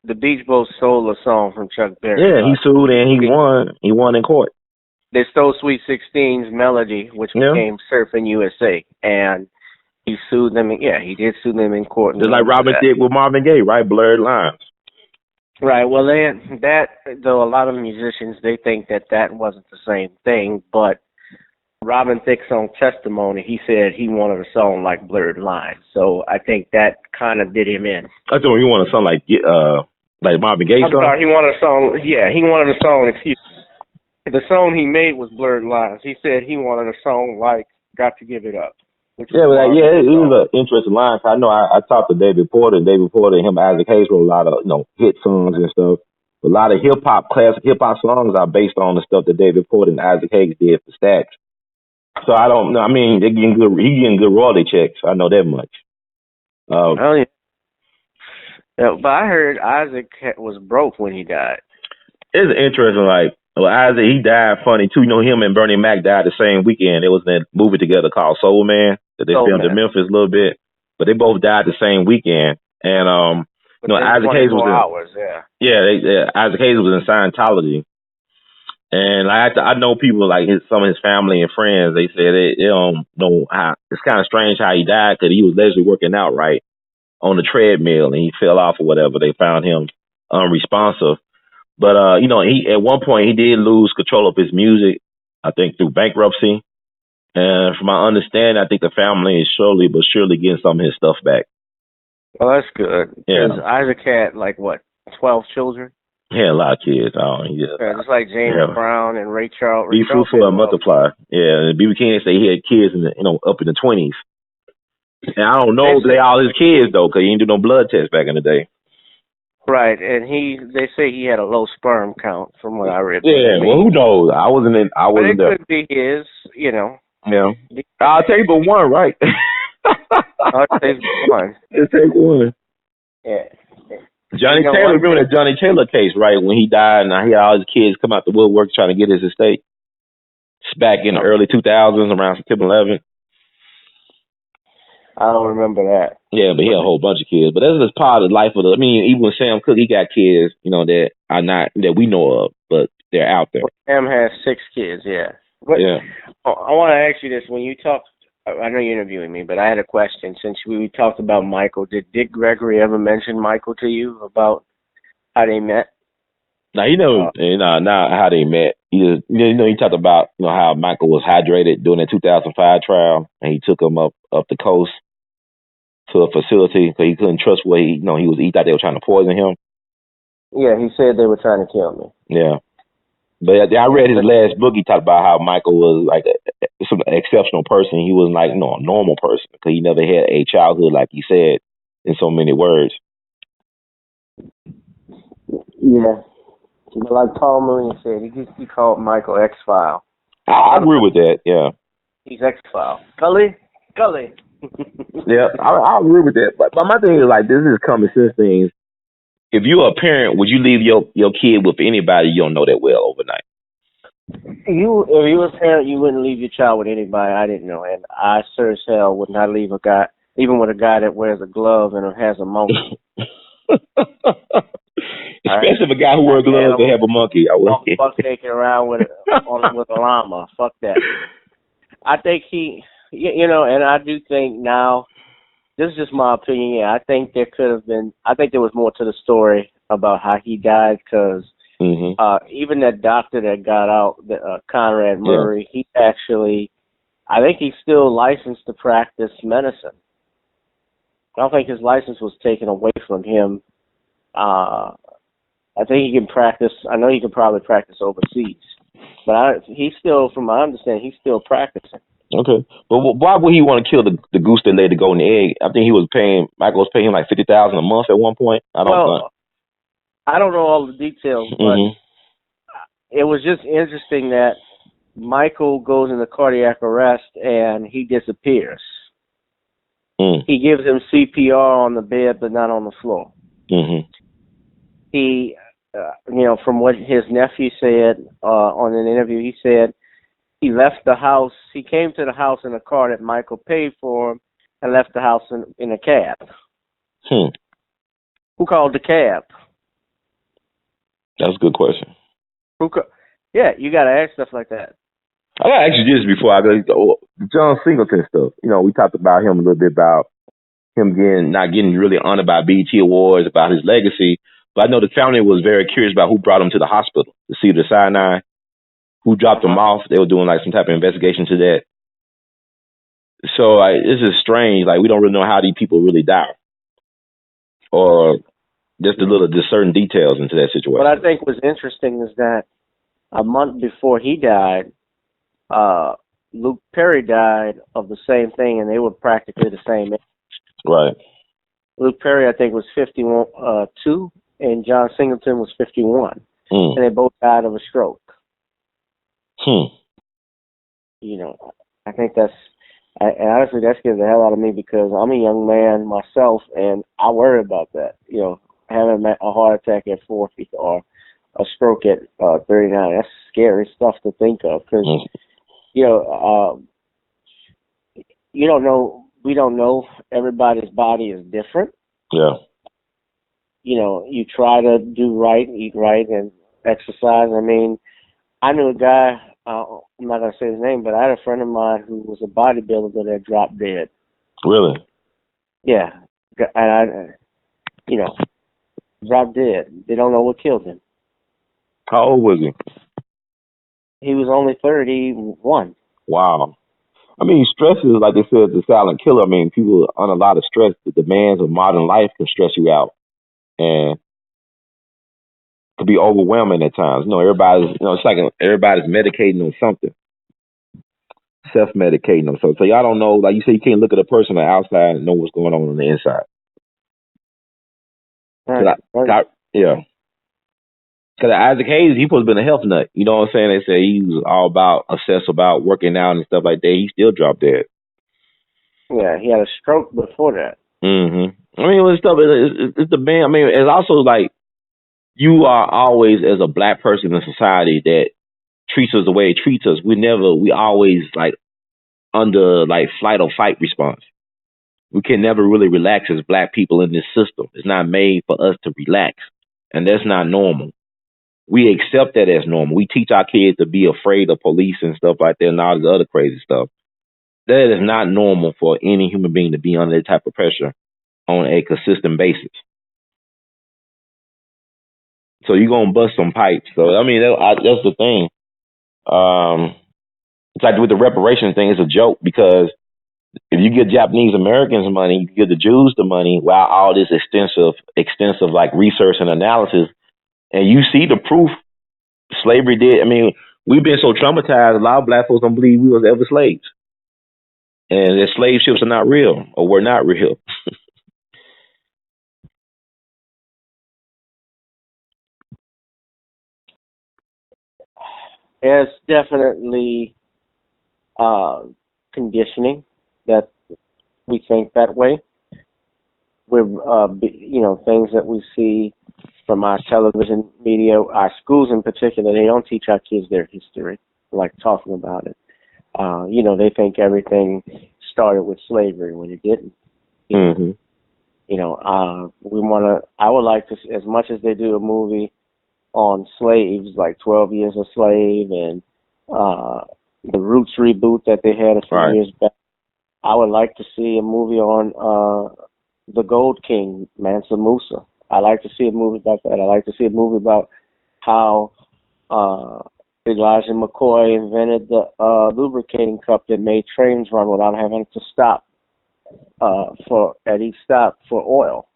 The Beach Boys stole a song from Chuck Berry. Yeah, he sued and he won. He won in court. They stole Sweet 16's melody, which became Surfing USA, and he sued them. He did sue them in court. Just like Robin did with Marvin Gaye, right? Blurred Lines. Right. Well, though a lot of musicians, they think that wasn't the same thing, but Robin Thicke's own testimony, he said he wanted a song like Blurred Lines. So I think that kind of did him in. I thought he wanted a song like Marvin Gaye song? Sorry, he wanted a song. Yeah, he wanted a song. The song he made was Blurred Lines. He said he wanted a song like Got to Give It Up. It was an interesting line. I know I talked to David Porter, and David Porter and him and Isaac Hayes wrote a lot of hit songs and stuff. A lot of classic hip hop songs are based on the stuff that David Porter and Isaac Hayes did for Stax. So I don't know. They're getting good. He's getting good royalty checks. I know that much. Yeah, but I heard Isaac was broke when he died. It's interesting. Isaac, he died funny too. Him and Bernie Mac died the same weekend. It was in that movie together called Soul Man that they filmed in Memphis a little bit. But they both died the same weekend. And Isaac Hayes was Isaac Hayes was in Scientology. And I know people some of his family and friends. They said they don't know how. It's kind of strange how he died, because he was allegedly working out right on the treadmill and he fell off or whatever. They found him unresponsive. But he at one point he did lose control of his music, I think through bankruptcy. And from my understanding, I think the family is slowly but surely getting some of his stuff back. Well, that's good. Yeah. Isaac had 12 children. He had a lot of kids. Just like James Brown and Ray Charles. Be fruitful and multiply. Yeah, B.B. King say he had kids up in the 20s. And I don't know if they all his kids though, because he didn't do no blood test back in the day. Right, and they say he had a low sperm count from what I read. Yeah, well, who knows? I wasn't there. It could be his, Yeah. I'll take but one, right? I'll take one. Let's take one. Yeah. Johnny Taylor, remember that Johnny Taylor case, right? When he died, and he had all his kids come out the woodwork trying to get his estate. It's back in the early 2000s, around September 11th. I don't remember that. Yeah, but he had a whole bunch of kids. But that's just part of the life of the. I mean, even with Sam Cooke, he got kids, that are not that we know of, but they're out there. Sam has 6 kids. Yeah. But Yeah. I want to ask you this: when you talk, I know you're interviewing me, but I had a question. Since we talked about Michael, did Dick Gregory ever mention Michael to you about how they met? Now he never, not how they met. He just, he talked about how Michael was hydrated during the 2005 trial, and he took him up the coast to a facility because he couldn't trust what he was. He thought they were trying to poison him. Yeah, he said they were trying to kill me. Yeah, but I read his last book. He talked about how Michael was like some exceptional person. He wasn't like a normal person because he never had a childhood, like he said in so many words. Yeah. Like Paul Mooney said, he called Michael X-File. I agree with that, yeah. He's X-File. Gully. Yeah, I agree with that. But my thing is, like, this is common sense things. If you're a parent, would you leave your kid with anybody you don't know that well overnight? If you were a parent, you wouldn't leave your child with anybody I didn't know. And I sure as hell would not leave a guy, even with a guy that wears a glove and has a monkey. Especially if a guy who wears gloves and have a monkey. I would. Fuck taking around with a llama. Fuck that. I think and I do think now, this is just my opinion. Yeah, I think there was more to the story about how he died because even that doctor that got out, Conrad Murray, he actually, I think he's still licensed to practice medicine. I don't think his license was taken away from him. I think he can practice. I know he can probably practice overseas, but he's still, from my understanding, he's still practicing. Okay, but why would he want to kill the goose that laid the golden egg? I think Michael was paying him like $50,000 a month at one point. I don't know all the details, but it was just interesting that Michael goes into cardiac arrest and he disappears. He gives him CPR on the bed, but not on the floor. He, from what his nephew said on an interview, he said he left the house. He came to the house in a car that Michael paid for him and left the house in a cab. Who called the cab? That's a good question. Yeah, you got to ask stuff like that. I got to ask you this before I go. John Singleton stuff. We talked about him a little bit, about him not getting really honored by BET Awards, about his legacy. But I know the family was very curious about who brought him to the hospital, to see the Sinai, who dropped him off. They were doing like some type of investigation to that. So this is strange. Like, we don't really know how these people really die, or just certain details into that situation. What I think was interesting is that a month before he died, Luke Perry died of the same thing, and they were practically the same age. Right. Luke Perry, I think, was 52, and John Singleton was 51. And they both died of a stroke. I think honestly, that scares the hell out of me because I'm a young man myself, and I worry about that. Having a heart attack at 40 or a stroke at 39. That's scary stuff to think of because, you don't know. We don't know. Everybody's body is different. Yeah. You try to do right, eat right, and exercise. I mean, I knew a guy, I'm not going to say his name, but I had a friend of mine who was a bodybuilder that dropped dead. Really? Yeah. And dropped dead. They don't know what killed him. How old was he? He was only 31. Wow. I mean, stress is, like they said, the silent killer. I mean, people under a lot of stress. The demands of modern life can stress you out. And could be overwhelming at times. Everybody's, it's like everybody's medicating on something, self-medicating them. So y'all don't know, like you say, you can't look at a person on the outside and know what's going on the inside. Right. Yeah. Because Isaac Hayes, he supposed to been a health nut. You know what I'm saying? They say he was all about, obsessed about working out and stuff like that. He still dropped dead. Yeah, he had a stroke before that. I mean, it's the band. I mean, it's also like, you are always, as a black person in society that treats us the way it treats us, we always like under like flight or fight response. We can never really relax as black people in this system. It's not made for us to relax, and that's not normal. We accept that as normal. We teach our kids to be afraid of police and stuff like that and all this other crazy stuff. That is not normal for any human being to be under that type of pressure on a consistent basis. So you're going to bust some pipes. So, I mean, that's the thing. It's like with the reparations thing, it's a joke because if you give Japanese Americans money, you give the Jews the money while all this extensive like research and analysis, and you see the proof slavery did. I mean, we've been so traumatized, a lot of black folks don't believe we was ever slaves. And that slave ships are not real or were not real. There's definitely conditioning that we think that way. We're, things that we see from our television media, our schools in particular, they don't teach our kids their history, like talking about it. They think everything started with slavery when it didn't. Mm-hmm. I would like to, as much as they do a movie on slaves, like 12 Years a Slave and the Roots reboot that they had a few years back, I would like to see a movie on the Gold King, Mansa Musa. I like to see a movie about that. I like to see a movie about how Elijah McCoy invented the lubricating cup that made trains run without having to stop at each stop for oil.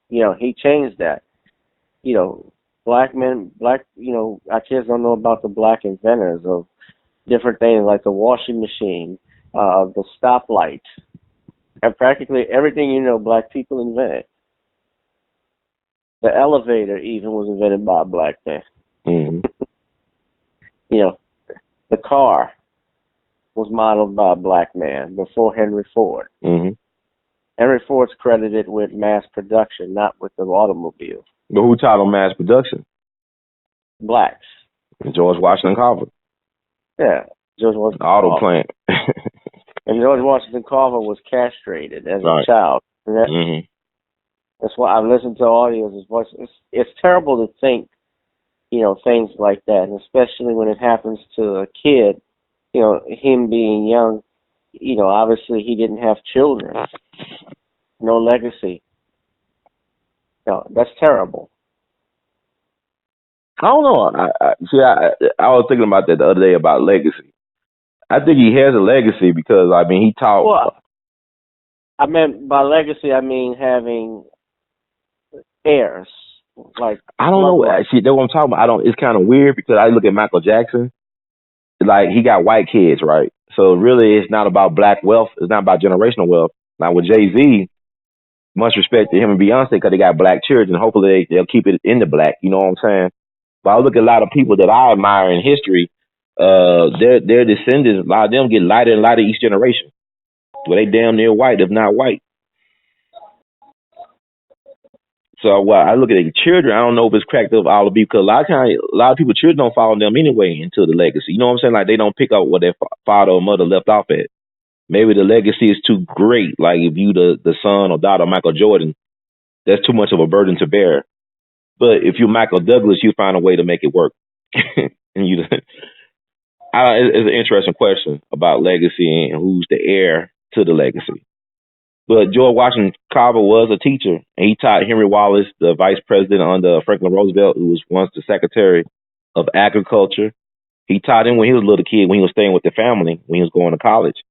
He changed that. Our kids don't know about the black inventors of different things like the washing machine, the stoplight, and practically everything black people invented. The elevator even was invented by a black man. Mm-hmm. The car was modeled by a black man before Henry Ford. Mm-hmm. Henry Ford's credited with mass production, not with the automobile. But who taught on mass production? Blacks. George Washington Carver. Yeah, George Washington Auto plant. And George Washington Carver was castrated as right. a child. Mm-hmm. That's why I've listened to audios. It's terrible to think, things like that, and especially when it happens to a kid, him being young, obviously he didn't have children, no legacy. That's terrible. I don't know. I was thinking about that the other day about legacy. I think he has a legacy because, he taught. Well, I meant by legacy, I mean having heirs. Like, I don't know. See, that's what I'm talking about. It's kind of weird because I look at Michael Jackson. Like, he got white kids, right? So really, it's not about black wealth. It's not about generational wealth. Now with Jay-Z, much respect to him and Beyonce because they got black children. Hopefully they'll keep it in the black. You know what I'm saying? But I look at a lot of people that I admire in history. Their descendants, a lot of them get lighter and lighter each generation. Well, they damn near white, if not white. So I look at the children. I don't know if it's cracked up all of it because a lot of people, children don't follow them anyway into the legacy. You know what I'm saying? Like they don't pick up what their father or mother left off at. Maybe the legacy is too great. Like if you the son or daughter of Michael Jordan, that's too much of a burden to bear. But if you're Michael Douglas, you find a way to make it work. And it's an interesting question about legacy and who's the heir to the legacy. But George Washington Carver was a teacher, and he taught Henry Wallace, the vice president under Franklin Roosevelt, who was once the Secretary of Agriculture. He taught him when he was a little kid, when he was staying with the family, when he was going to college.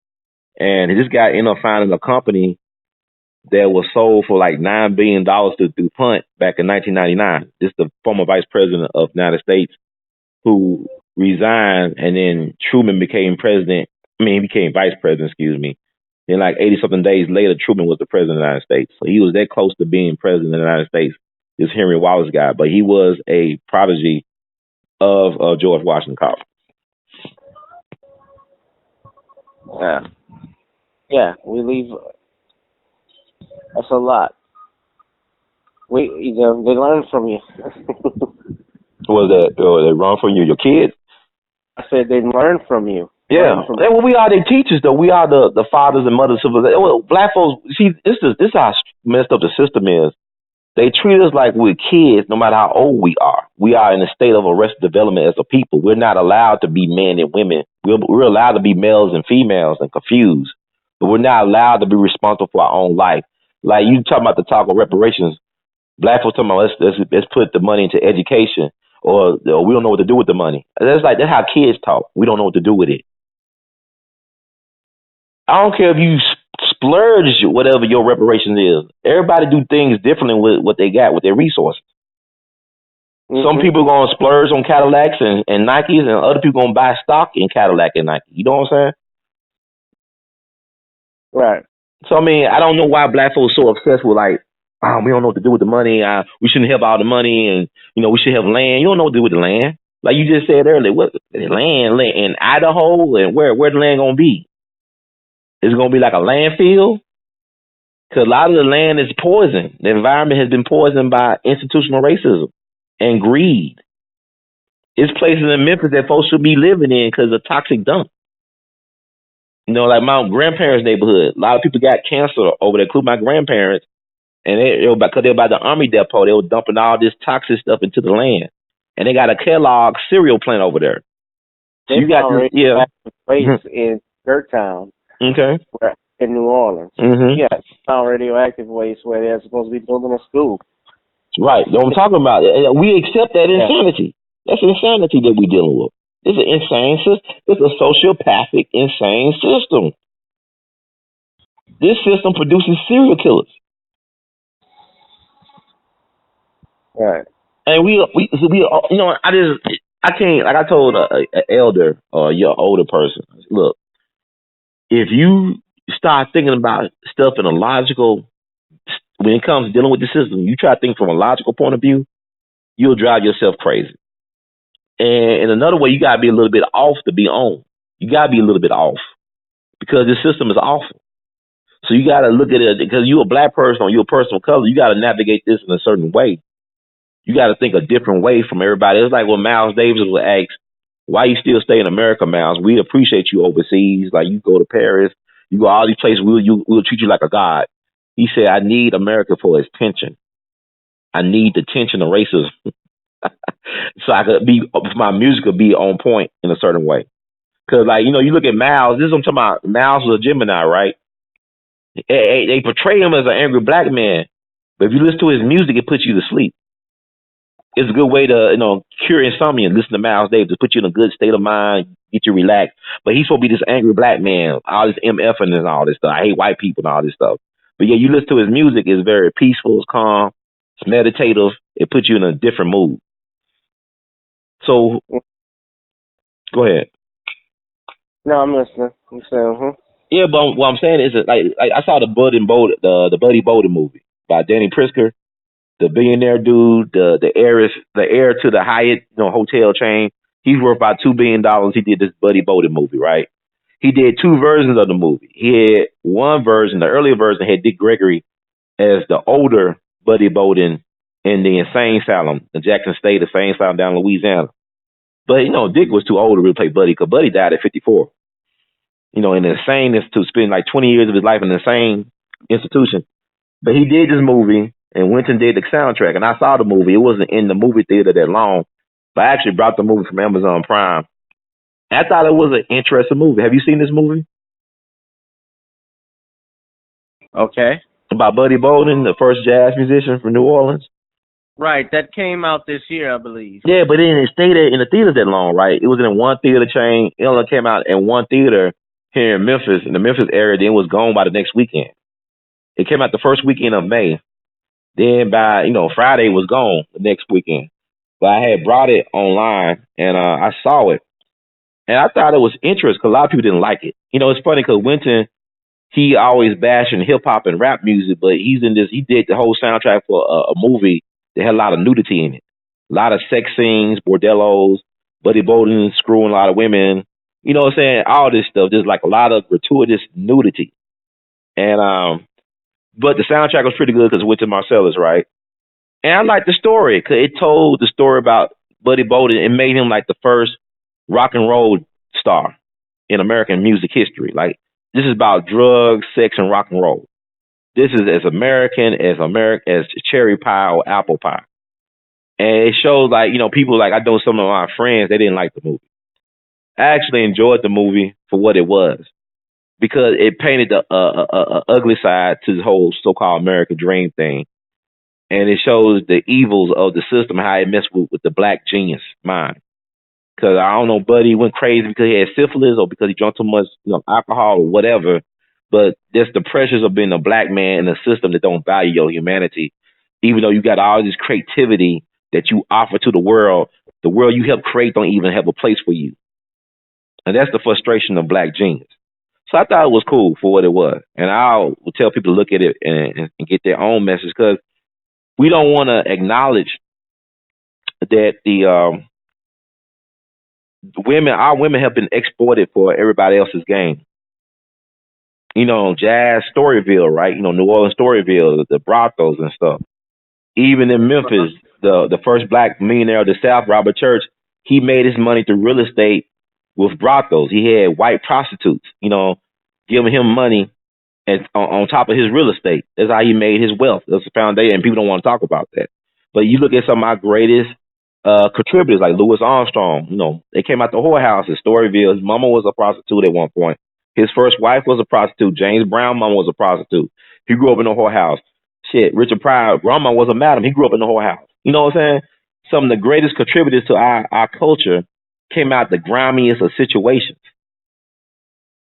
And this guy ended up finding a company that was sold for like $9 billion to DuPont back in 1999. This is the former vice president of the United States who resigned, and then Truman became president. He became vice president, excuse me. Then like 80-something days later, Truman was the president of the United States. So he was that close to being president of the United States, this Henry Wallace guy. But he was a prodigy of George Washington Carver. Yeah, we leave. That's a lot. They learn from you. Was that? They run from you, your kids? I said they learn from you. Yeah, well, we are their teachers, though. We are the fathers and mothers of civilization. Well, black folks, see, this how messed up the system is. They treat us like we're kids, no matter how old we are. We are in a state of arrested development as a people. We're not allowed to be men and women. We're allowed to be males and females and confused, but we're not allowed to be responsible for our own life. Like you talking about the talk of reparations. Black folks talking about let's put the money into education, or we don't know what to do with the money. That's how kids talk. We don't know what to do with it. I don't care if you splurge whatever your reparations is. Everybody do things differently with what they got with their resources. Mm-hmm. Some people are gonna splurge on Cadillacs and Nikes, and other people gonna buy stock in Cadillac and Nike. You know what I'm saying? Right. So I mean, I don't know why black folks are so obsessed with like, we don't know what to do with the money. We shouldn't have all the money, and we should have land. You don't know what to do with the land. Like you just said earlier, what land in Idaho, and where the land gonna be? Is it gonna be like a landfill? Because a lot of the land is poisoned. The environment has been poisoned by institutional racism and greed. It's places in Memphis that folks should be living in because of toxic dump. Like my grandparents' neighborhood. A lot of people got cancer over there, including my grandparents. And because they were by the Army depot, they were dumping all this toxic stuff into the land. And they got a Kellogg cereal plant over there. So you got waste in Dirt Town. Okay. In New Orleans. Mm-hmm. Yeah, found radioactive waste where they're supposed to be building a school. Right. What I'm talking about. We accept that insanity. That's insanity that we're dealing with. It's an insane system. It's a sociopathic, insane system. This system produces serial killers. Right. And we I can't, like I told an elder or your older person, look, if you start thinking about stuff in a logical, when it comes to dealing with the system, you try to think from a logical point of view, you'll drive yourself crazy. And in another way, you got to be a little bit off to be on. You got to be a little bit off because the system is awful. So you got to look at it because you're a black person or you're a person of color. You got to navigate this in a certain way. You got to think a different way from everybody. It's like when Miles Davis was asked, why you still stay in America, Miles? We appreciate you overseas. Like you go to Paris, you go all these places, we'll treat you like a god. He said, I need America for its tension. I need the tension of racism. So my music could be on point in a certain way. Cause like, you look at Miles, this is what I'm talking about. Miles was a Gemini, right? They portray him as an angry black man. But if you listen to his music, it puts you to sleep. It's a good way to, cure insomnia and listen to Miles Davis to put you in a good state of mind, get you relaxed. But he's supposed to be this angry black man, all this MFing and all this stuff. I hate white people and all this stuff. But yeah, you listen to his music, it's very peaceful, it's calm, it's meditative, it puts you in a different mood. So, go ahead. No, I'm listening. I'm saying, Yeah, but what I'm saying is that, like I saw the Buddy Bolden movie by Danny Pritzker, the billionaire dude, the heir to the Hyatt hotel chain. He's worth about $2 billion. He did this Buddy Bolden movie, right? He did two versions of the movie. He had one version, the earlier version had Dick Gregory as the older Buddy Bolden in the insane asylum, the Jackson State insane asylum down in Louisiana. But Dick was too old to really play Buddy because Buddy died at 54. In an insane institute, spending like 20 years of his life in an insane institution. But he did this movie and went and did the soundtrack. And I saw the movie. It wasn't in the movie theater that long, but I actually brought the movie from Amazon Prime. And I thought it was an interesting movie. Have you seen this movie? Okay. About Buddy Bolden, the first jazz musician from New Orleans. Right, that came out this year, I believe. Yeah, but it didn't stay there in the theaters that long, right? It was in one theater chain. It only came out in one theater here in Memphis, in the Memphis area. Then it was gone by the next weekend. It came out the first weekend of May. Then by, Friday it was gone the next weekend. But I had brought it online and I saw it. And I thought it was interesting because a lot of people didn't like it. It's funny because Winton, he always bashing hip hop and rap music, but he did the whole soundtrack for a movie that had a lot of nudity in it. A lot of sex scenes, bordellos, Buddy Bolden screwing a lot of women. You know what I'm saying? All this stuff. There's like a lot of gratuitous nudity. And, but the soundtrack was pretty good because it went to Marcellus, right? And I liked the story because it told the story about Buddy Bolden and made him like the first rock and roll star. in American music history. Like, this is about drugs, sex, and rock and roll. This is as American as cherry pie or apple pie. And it shows, like, people, like, I know some of my friends, they didn't like the movie. I actually enjoyed the movie for what it was, because it painted the ugly side to the whole so-called American dream thing. And it shows the evils of the system, how it messed with the black genius mind. Because I don't know, Buddy went crazy because he had syphilis or because he drank too much alcohol or whatever. But there's the pressures of being a black man in a system that don't value your humanity. Even though you got all this creativity that you offer to the world you help create don't even have a place for you. And that's the frustration of black genius. So I thought it was cool for what it was. And I will tell people to look at it and get their own message, because we don't want to acknowledge that our women have been exploited for everybody else's gain. Jazz Storyville, right? New Orleans Storyville, the brothels and stuff. Even in Memphis, the first black millionaire of the South, Robert Church, he made his money through real estate with brothels. He had white prostitutes, giving him money and on top of his real estate. That's how he made his wealth. That's the foundation, and people don't want to talk about that. But you look at some of my greatest contributors, like Louis Armstrong. They came out the whorehouse in Storyville. His mama was a prostitute at one point. His first wife was a prostitute. James Brown mama was a prostitute. He grew up in a whorehouse. Shit, Richard Pryor, grandma was a madam. He grew up in the whorehouse. You know what I'm saying? Some of the greatest contributors to our culture came out the grimiest of situations.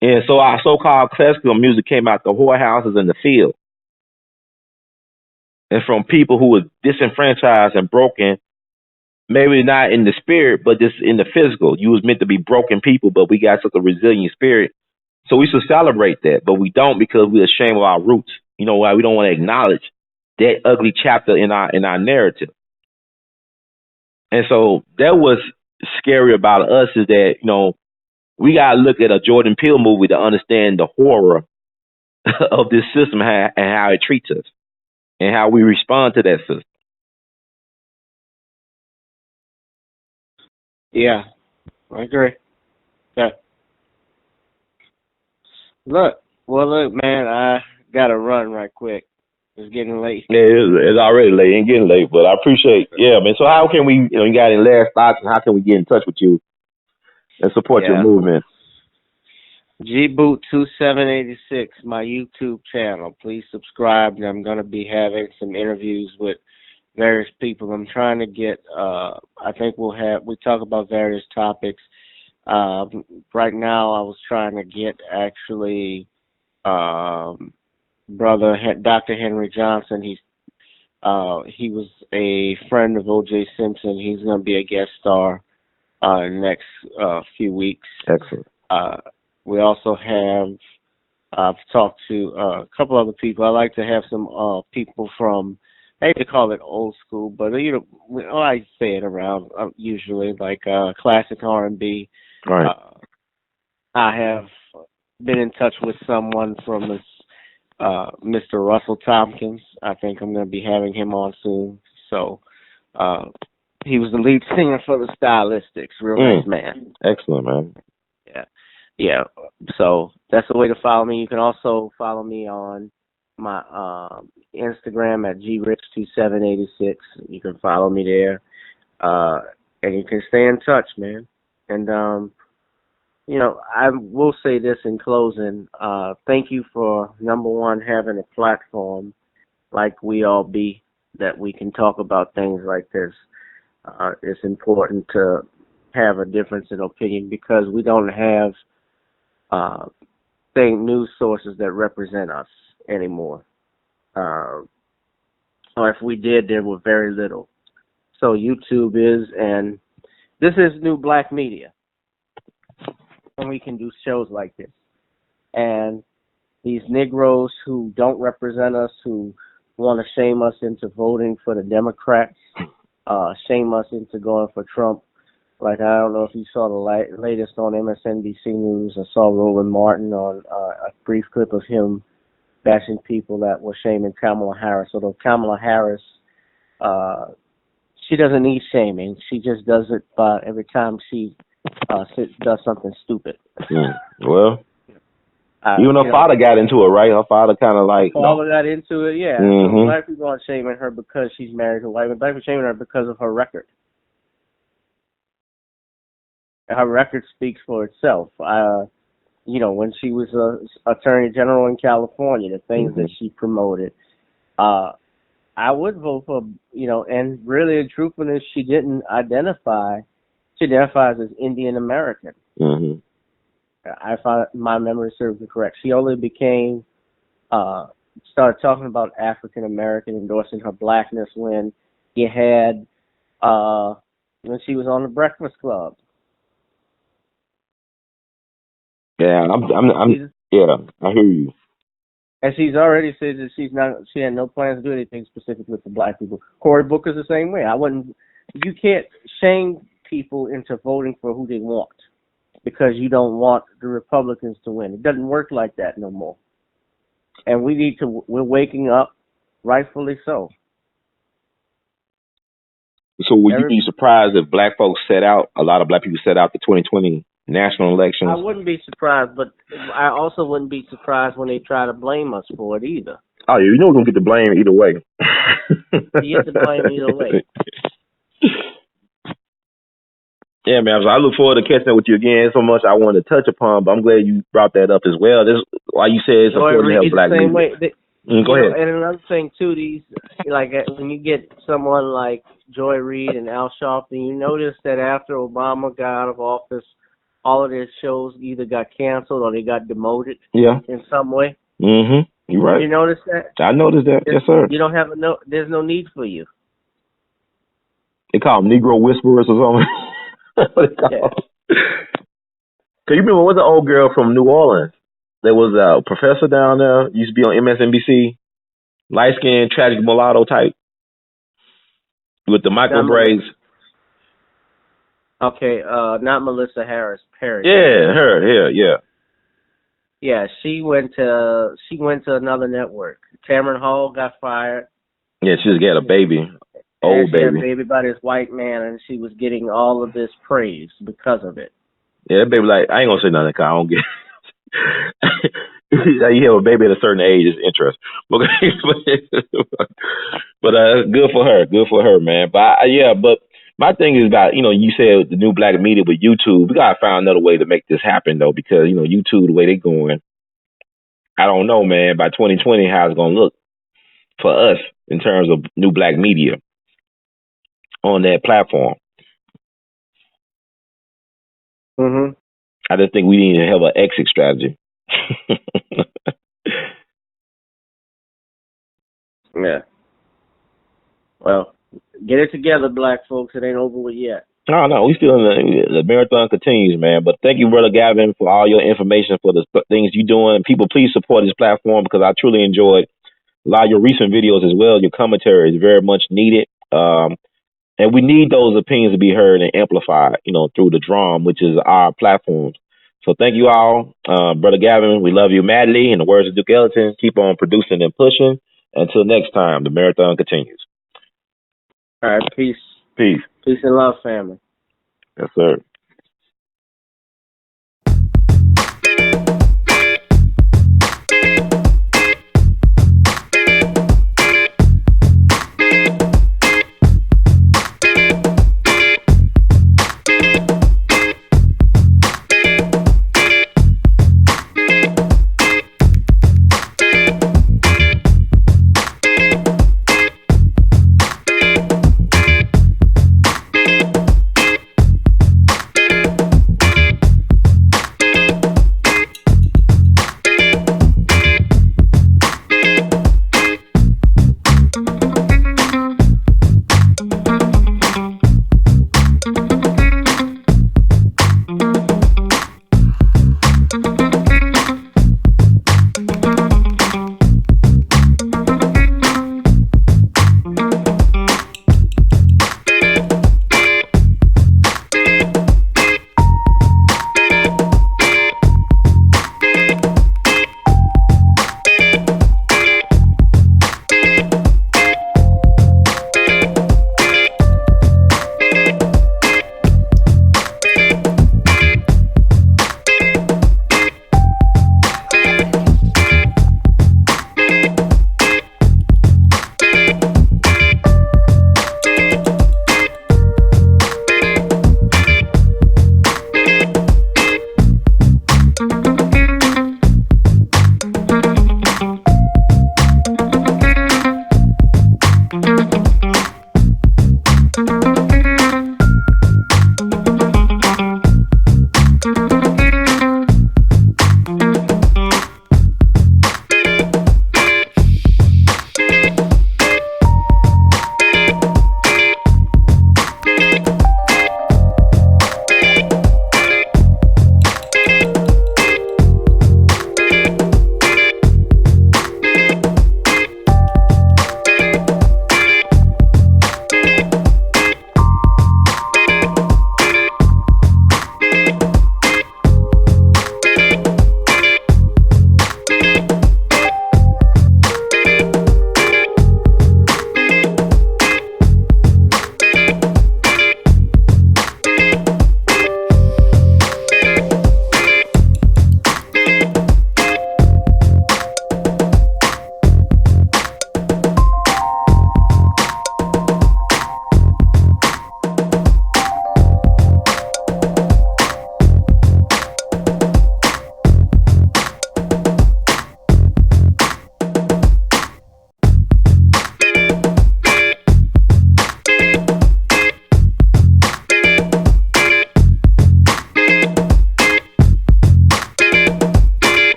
And so our so-called classical music came out the whorehouses and the field. And from people who were disenfranchised and broken, maybe not in the spirit, but just in the physical. You was meant to be broken people, but we got such a resilient spirit. So we should celebrate that, but we don't, because we're ashamed of our roots. You know why? We don't want to acknowledge that ugly chapter in our narrative. And so that was scary about us, is that, we got to look at a Jordan Peele movie to understand the horror of this system and how it treats us and how we respond to that system. Yeah, I agree. Yeah. Look, man, I got to run right quick. It's getting late. Yeah, it's already late. Ain't getting late, but I appreciate. Yeah, man. So how can we, you got any last thoughts, and how can we get in touch with you and support your movement? GBoot2786, my YouTube channel. Please subscribe. I'm going to be having some interviews with various people. I'm trying to get, I think we talk about various topics. Right now I was trying to get actually, brother Dr. Henry Johnson. He was a friend of O.J. Simpson. He's going to be a guest star in the next few weeks. Excellent. We also have, I've talked to a couple other people. I like to have some people from, I hate to call it old school, but I say it around usually, like classic R&B. Right. I have been in touch with someone from this, Mr. Russell Tompkins. I think I'm going to be having him on soon. So he was the lead singer for the Stylistics. Real nice man. Excellent, man. Yeah. So that's the way to follow me. You can also follow me on my Instagram at grich2786. You can follow me there. And you can stay in touch, man. And, I will say this in closing. Thank you for, number one, having a platform like We All Be, that we can talk about things like this. It's important to have a difference in opinion, because we don't have news sources that represent us anymore. Or if we did, there were very little. So YouTube is, and this is new black media. And we can do shows like this. And these Negroes who don't represent us, who want to shame us into voting for the Democrats, shame us into going for Trump. Like, I don't know if you saw the latest on MSNBC News. I saw Roland Martin on a brief clip of him bashing people that were shaming Kamala Harris. Although Kamala Harris, she doesn't need shaming. She just does it every time she does something stupid. Well, even her father got into it, right? Her father kind of like... Father got into it, yeah. Mm-hmm. So black people aren't shaming her because she's married to a white man. Black people are shaming her because of her record. Her record speaks for itself. When she was Attorney General in California, the things that she promoted, I would vote for, and really in truthfulness, she didn't identify. She identifies as Indian American. Mm-hmm. I find my memory serves me correct. She only became, started talking about African American, endorsing her blackness when you had, when she was on the Breakfast Club. Yeah, I hear you. And she's already said that she had no plans to do anything specifically for black people. Cory Booker's the same way. You can't shame people into voting for who they want because you don't want the Republicans to win. It doesn't work like that no more. And we're waking up, rightfully so. So would you be surprised if a lot of black people set out the 2020 national elections? I wouldn't be surprised, but I also wouldn't be surprised when they try to blame us for it either. Oh, yeah, we're going to get the blame either way. You get the blame either way. Yeah, man. So I look forward to catching up with you again. So much I wanted to touch upon, but I'm glad you brought that up as well. This, like you said, it's important to help black people. Go ahead. And another thing too, when you get someone like Joy Reid and Al Sharpton, you notice that after Obama got out of office, all of their shows either got canceled or they got demoted. Yeah. In some way. Mm-hmm. You're right. You notice that? I noticed that. Yes, sir. You don't have there's no need for you. They call them Negro whisperers or something. Yeah. Cause you remember, what's the old girl from New Orleans? There was a professor down there, used to be on MSNBC, light skinned, tragic mulatto type with the micro braids. Okay, not Melissa Harris Perry. Yeah, her. Yeah. Yeah, she went to another network. Tamron Hall got fired. Yeah, she just got a baby. Old baby. She had a baby by this white man, and she was getting all of this praise because of it. Yeah, that baby, like, I ain't gonna say nothing because I don't get you have a baby at a certain age is interesting. But good for her. Good for her, man. But but my thing is about, you said the new black media with YouTube. We gotta find another way to make this happen though, because YouTube, the way they're going, I don't know, man, by 2020 how it's gonna look for us in terms of new black media on that platform. Mm-hmm. I just think we need to have an exit strategy. Yeah. Well, get it together, black folks. It ain't over with yet. No, we still in the marathon continues, man. But thank you, Brother Gavin, for all your information, for the things you're doing. People, please support this platform because I truly enjoyed a lot of your recent videos as well. Your commentary is very much needed. And we need those opinions to be heard and amplified, through the drum, which is our platform. So thank you all. Brother Gavin, we love you madly. In the words of Duke Ellington, keep on producing and pushing. Until next time, the marathon continues. All right, peace. Peace. Peace and love, family. Yes, sir.